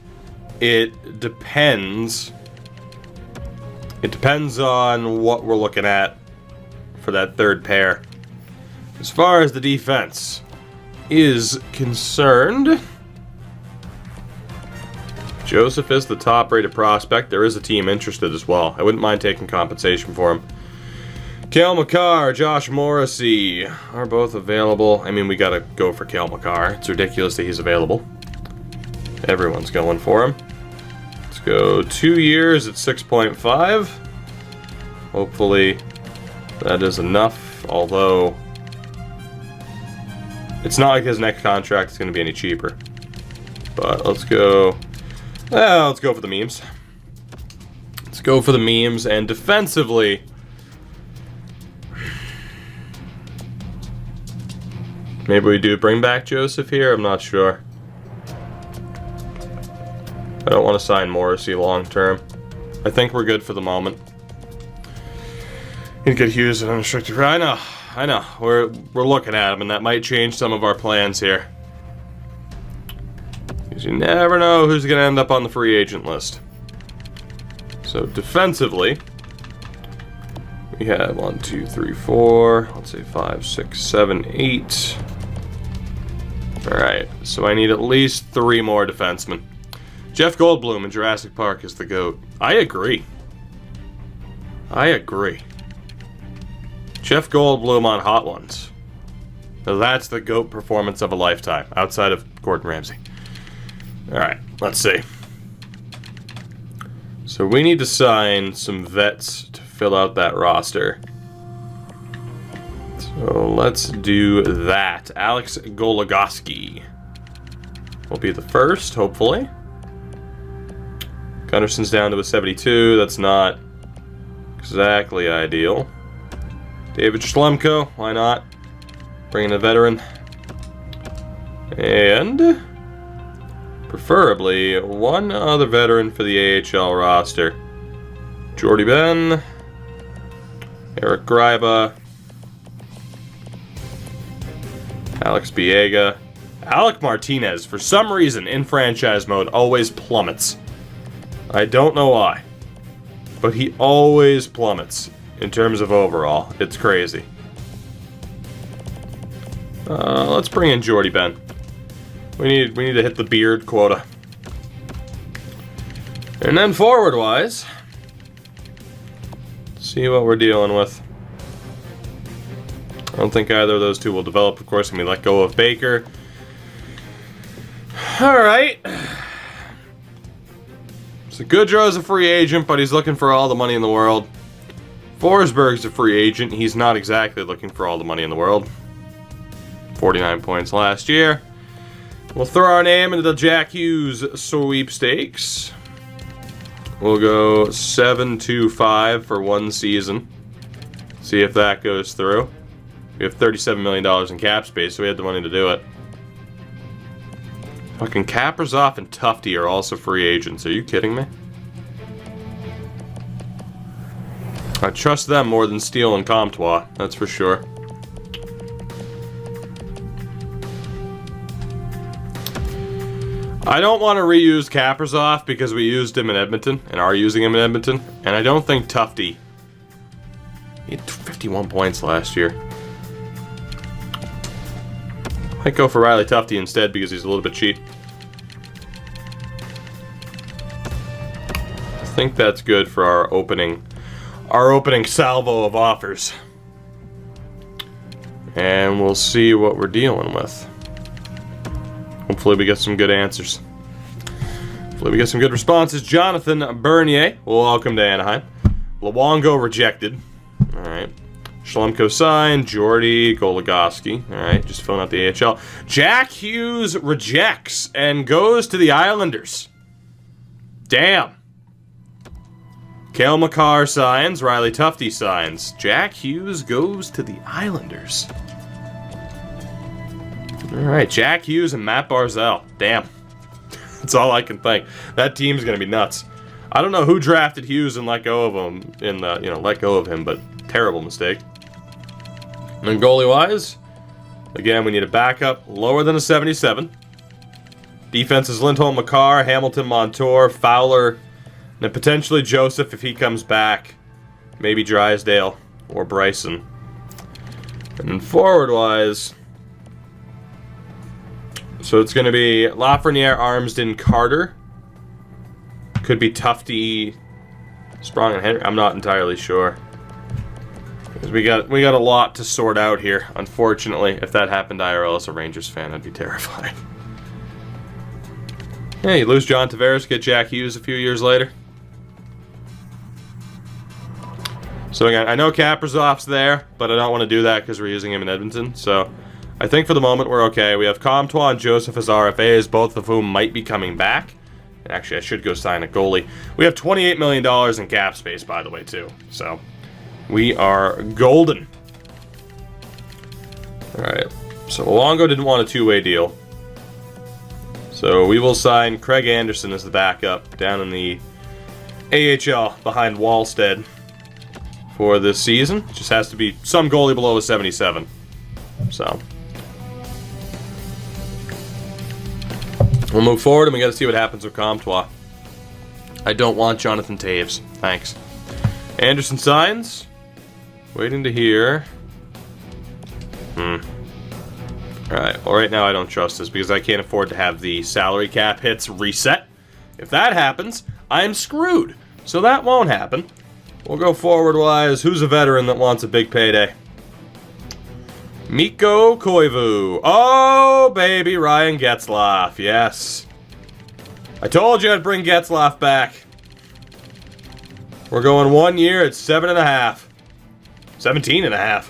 It depends. It depends on what we're looking at for that third pair. As far as the defense is concerned, Joseph is the top-rated prospect. There is a team interested as well. I wouldn't mind taking compensation for him. Cale Makar, Josh Morrissey are both available. I mean, we gotta go for Cale Makar. It's ridiculous that he's available. Everyone's going for him. Let's go 2 years at 6.5. Hopefully that is enough, although it's not like his next contract is going to be any cheaper. But let's go for the memes. Let's go for the memes. And defensively, maybe we do bring back Joseph here. I'm not sure. I don't want to sign Morrissey long term. I think we're good for the moment. He could use an unrestricted. I know. We're looking at him, and that might change some of our plans here. Because you never know who's going to end up on the free agent list. So defensively, we have 1, 2, 3, 4. Let's say 5, 6, 7, 8. All right. So I need at least 3 more defensemen. Jeff Goldblum in Jurassic Park is the GOAT. I agree. Jeff Goldblum on Hot Ones. Now that's the GOAT performance of a lifetime, outside of Gordon Ramsay. Alright, let's see. So we need to sign some vets to fill out that roster. So let's do that. Alex Goligoski will be the first, hopefully. Gunnarson's down to a 72. That's not exactly ideal. David Schlemko, why not? Bring in a veteran. And preferably one other veteran for the AHL roster. Jordy Ben, Eric Gryba, Alex Biega, Alec Martinez, for some reason in franchise mode, always plummets. I don't know why, but he always plummets in terms of overall. It's crazy. Let's bring in Jordy Ben. We need to hit the beard quota. And then forward-wise, see what we're dealing with. I don't think either of those two will develop, of course, when we let go of Baker. Alright. So Goodrow's a free agent, but he's looking for all the money in the world. Forsberg's a free agent. He's not exactly looking for all the money in the world. 49 points last year. We'll throw our name into the Jack Hughes sweepstakes. We'll go 7-2-5 for 1 season. See if that goes through. We have $37 million in cap space, so we had the money to do it. Fucking Kaprizov and Tufte are also free agents. Are you kidding me? I trust them more than Steele and Comtois, that's for sure. I don't want to reuse Kaprizov because we used him in Edmonton and are using him in Edmonton. And I don't think Tufte. He had 51 points last year. Might go for Riley Tufte instead because he's a little bit cheap. I think that's good for our opening salvo of offers. And we'll see what we're dealing with. Hopefully we get some good answers. Hopefully we get some good responses. Jonathan Bernier, welcome to Anaheim. Luongo rejected. Alright. Shlomko signed. Jordy Goligoski. All right, just filling out the AHL. Jack Hughes rejects and goes to the Islanders. Damn. Cale Makar signs. Riley Tufte signs. Jack Hughes goes to the Islanders. All right, Jack Hughes and Matt Barzal. Damn. That's all I can think. That team's going to be nuts. I don't know who drafted Hughes and let go of him let go of him, but terrible mistake. And then goalie-wise, again, we need a backup lower than a 77. Defense is Lindholm, Makar, Hamilton, Montour, Fowler, and then potentially Joseph if he comes back. Maybe Drysdale or Bryson. And then forward-wise, so it's going to be Lafreniere, Armsden, Carter. Could be Tufte, Sprong, and Henry. I'm not entirely sure. Because we got a lot to sort out here, unfortunately. If that happened IRL as a Rangers fan, I'd be terrified. Hey, you lose John Tavares, get Jack Hughes a few years later. So again, I know Kaprizov's there, but I don't want to do that because we're using him in Edmonton. So I think for the moment we're okay. We have Comtois and Joseph as RFAs, both of whom might be coming back. And actually, I should go sign a goalie. We have $28 million in cap space, by the way, too. So we are golden. All right. So Luongo didn't want a two-way deal. So we will sign Craig Anderson as the backup down in the AHL behind Wallstead for this season. Just has to be some goalie below a 77. So we'll move forward, and we got to see what happens with Comtois. I don't want Jonathan Taves. Thanks. Anderson signs. Waiting to hear. Alright, well right now I don't trust this because I can't afford to have the salary cap hits reset. If that happens, I'm screwed. So that won't happen. We'll go forward-wise. Who's a veteran that wants a big payday? Mikko Koivu. Oh, baby, Ryan Getzlaf. Yes. I told you I'd bring Getzlaf back. We're going 1 year at 7.5. 17.5.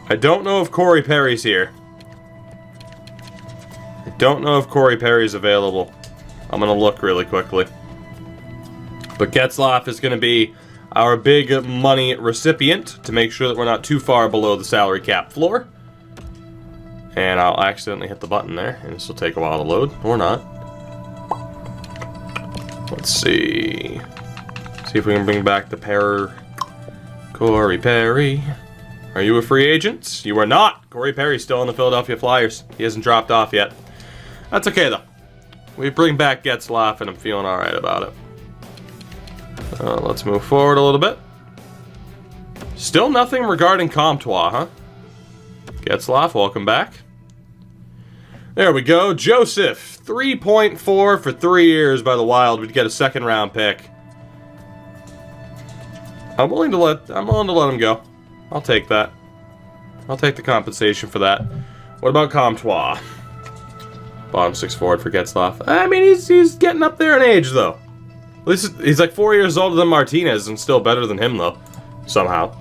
I don't know if Corey Perry's here. I don't know if Corey Perry's available. I'm going to look really quickly. But Getzlaf is going to be our big money recipient to make sure that we're not too far below the salary cap floor. And I'll accidentally hit the button there, and this will take a while to load, or not. Let's see. See if we can bring back the Corey Perry. Are you a free agent? You are not. Corey Perry's still in the Philadelphia Flyers. He hasn't dropped off yet. That's okay, though. We bring back Getzlaf, and I'm feeling alright about it. Let's move forward a little bit. Still nothing regarding Comtois, huh? Getzlaf, welcome back. There we go. Joseph, 3.4 for 3 years by the Wild. We'd get a second-round pick. I'm willing to let him go. I'll take that. I'll take the compensation for that. What about Comtois? Bottom 6 forward for Getzlaf. I mean, he's getting up there in age, though. At least he's like 4 years older than Martinez and still better than him, though. Somehow.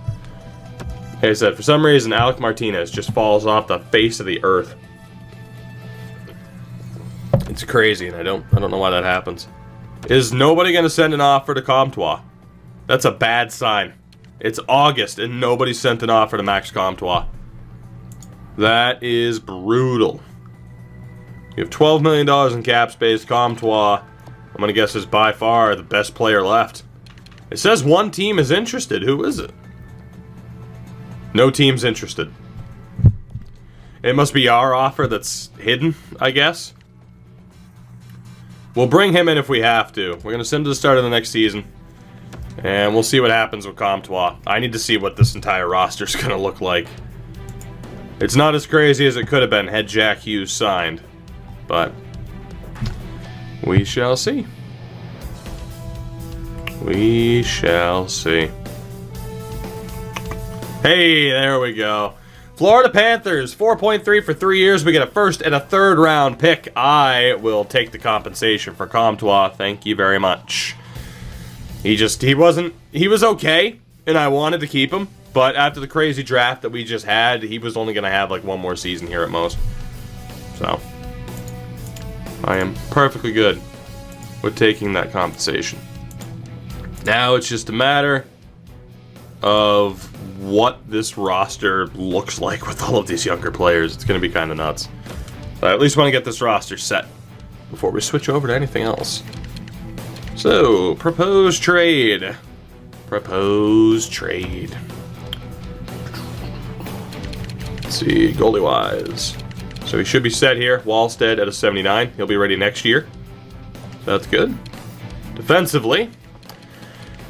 Like I said, for some reason, Alec Martinez just falls off the face of the earth. It's crazy, and I don't know why that happens. Is nobody going to send an offer to Comtois? That's a bad sign. It's August, and nobody sent an offer to Max Comtois. That is brutal. You have $12 million in cap space. Comtois, I'm going to guess, is by far the best player left. It says one team is interested. Who is it? No team's interested. It must be our offer that's hidden, I guess. We'll bring him in if we have to. We're going to send him to the start of the next season. And we'll see what happens with Comtois. I need to see what this entire roster's going to look like. It's not as crazy as it could have been had Jack Hughes signed. But we shall see. We shall see. Hey, there we go. Florida Panthers, 4.3 for 3 years. We get a first and a third round pick. I will take the compensation for Comtois. Thank you very much. He was okay, and I wanted to keep him, But after the crazy draft that we just had, he was only going to have like one more season here at most. So, I am perfectly good with taking that compensation. Now it's just a matter of what this roster looks like with all of these younger players. It's going to be kind of nuts. But I at least want to get this roster set before we switch over to anything else. So, proposed trade. Proposed trade. Let's see, goalie-wise. So he should be set here. Wallstead at a 79. He'll be ready next year. That's good. Defensively,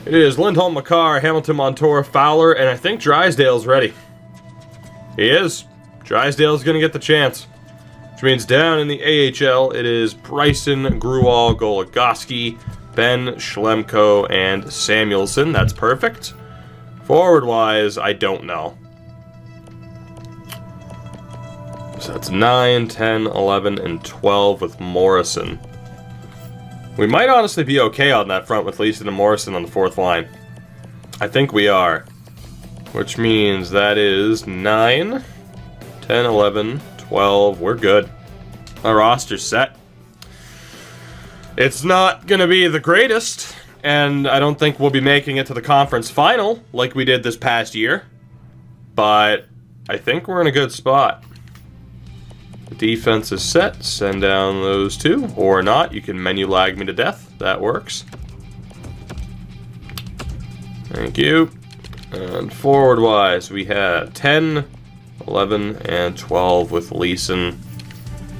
it is Lindholm, Makar, Hamilton, Montour, Fowler, and I think Drysdale's ready. He is. Drysdale's going to get the chance. Which means down in the AHL, it is Bryson, Gruwall, Goligoski, Ben, Schlemko, and Samuelson. That's perfect. Forward-wise, I don't know. So that's 9, 10, 11, and 12 with Morrison. We might honestly be okay on that front with Leeson and Morrison on the fourth line. I think we are. Which means that is 9, 10, 11, 12. We're good. Our roster's set. It's not going to be the greatest, and I don't think we'll be making it to the conference final like we did this past year. But I think we're in a good spot. The defense is set. Send down those two. Or not. You can menu lag me to death. That works. Thank you. And forward-wise, we had 10, 11, and 12 with Leeson.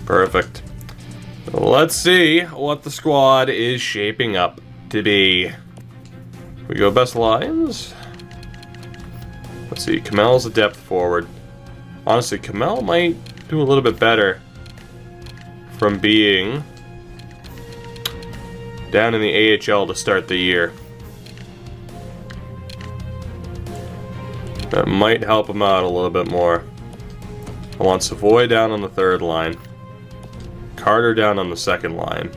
Perfect. Let's see what the squad is shaping up to be. We go best lines. Let's see. Kamel's a depth forward. Honestly, Kamel might do a little bit better from being down in the AHL to start the year. That might help him out a little bit more. I want Savoy down on the third line. Carter down on the second line.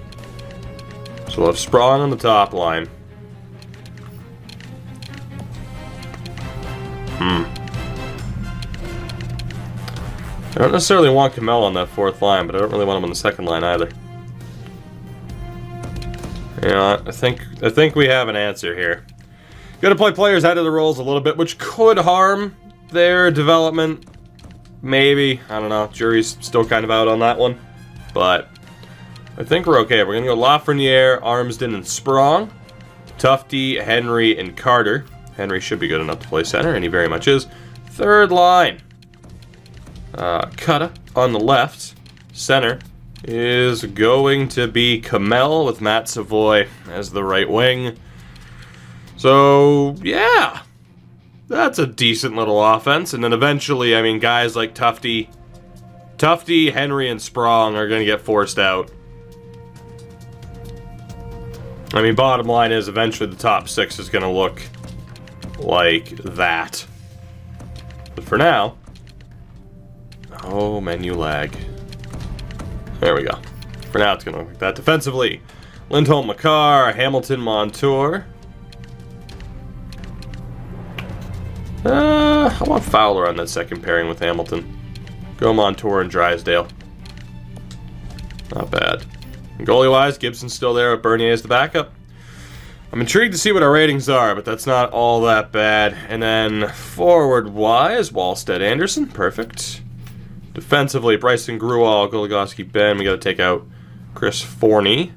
So we'll have Sprawn on the top line. I don't necessarily want Kamel on that fourth line, but I don't really want him on the second line either. You know, I think we have an answer here. Got to play players out of the roles a little bit, which could harm their development. Maybe. I don't know. Jury's still kind of out on that one. But I think we're okay. We're going to go Lafreniere, Armsden, and Sprong. Tufte, Henry, and Carter. Henry should be good enough to play center, and he very much is. Third line. Kutta on the left. Center is going to be Kamel with Matt Savoy as the right wing. So, yeah. That's a decent little offense. And then eventually, I mean, guys like Tufte, Henry, and Sprong are going to get forced out. I mean, bottom line is eventually the top six is going to look like that. But for now... Oh, menu lag. There we go. For now, it's going to look like that. Defensively, Lindholm, Makar, Hamilton, Montour. I want Fowler on that second pairing with Hamilton. Go Montour and Drysdale. Not bad. And goalie-wise, Gibson's still there with Bernier as the backup. I'm intrigued to see what our ratings are, but that's not all that bad. And then forward-wise, Wallstead, Anderson. Perfect. Defensively, Bryson, Gruwall, Goligoski, Ben. We got to take out Chris Forney.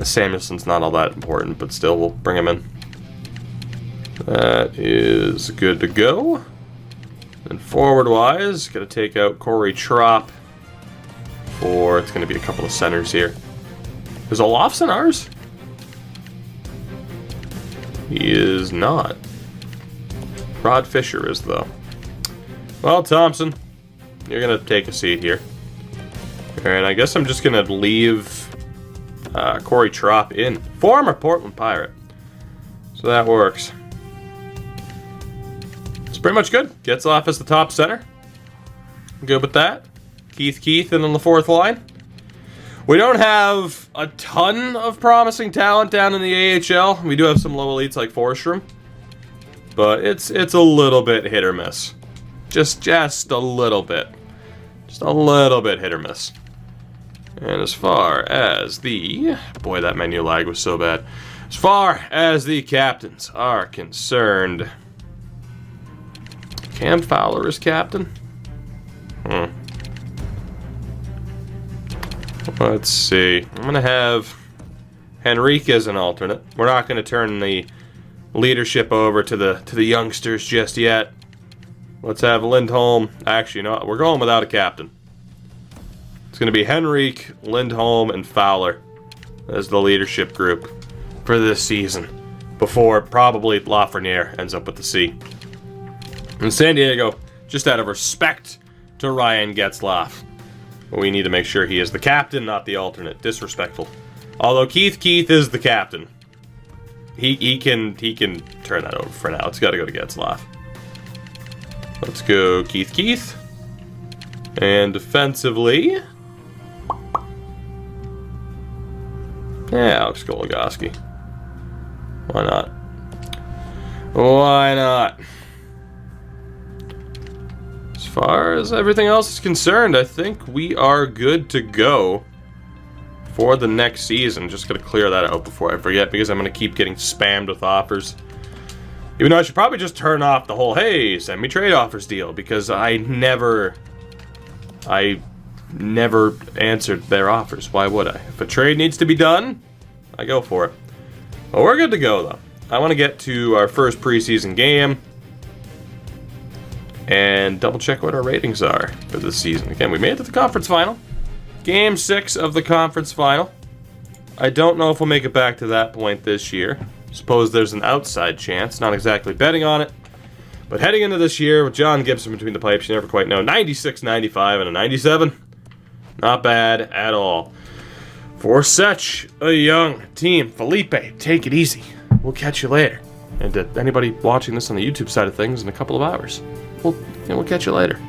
Samuelson's not all that important, but still, we'll bring him in. That is good to go. And forward-wise, got to take out Corey Trop. For it's going to be a couple of centers here. Is Olofsson ours? He is not. Rod Fisher is, though. Well, Thompson, you're going to take a seat here. And I guess I'm just going to leave Corey Trop in. Former Portland Pirate. So that works. It's pretty much good. Gets off as the top center. Good with that. Keith in on the fourth line. We don't have a ton of promising talent down in the AHL. We do have some low elites like Forsstrom. but it's a little bit hit or miss. Just a little bit. Just a little bit hit or miss. And as far as the... Boy, that menu lag was so bad. As far as the captains are concerned... Cam Fowler is captain? Let's see. I'm going to have Henrique as an alternate. We're not going to turn the leadership over to the youngsters just yet. Let's have Lindholm. Actually, no, we're going without a captain. It's going to be Henrique, Lindholm, and Fowler as the leadership group for this season. Before probably Lafreniere ends up with the C. And San Diego, just out of respect to Ryan Getzlaf, we need to make sure he is the captain, not the alternate. Disrespectful. Although Keith is the captain. He can turn that over for now. It's got to go to Getzlaf. Let's go Keith. And defensively... Yeah, Alex Goligoski. Why not? Why not? As far as everything else is concerned, I think we are good to go for the next season. Just gotta clear that out before I forget, because I'm gonna keep getting spammed with offers. Even though I should probably just turn off the whole, hey, send me trade offers deal, because I never answered their offers. Why would I? If a trade needs to be done, I go for it. Well, we're good to go, though. I want to get to our first preseason game and double check what our ratings are for this season. Again, we made it to the conference final. Game 6 of the conference final. I don't know if we'll make it back to that point this year. Suppose there's an outside chance. Not exactly betting on it. But heading into this year with John Gibson between the pipes, you never quite know. 96, 95, and a 97. Not bad at all. For such a young team, Felipe, take it easy. We'll catch you later. And to anybody watching this on the YouTube side of things in a couple of hours, we'll catch you later.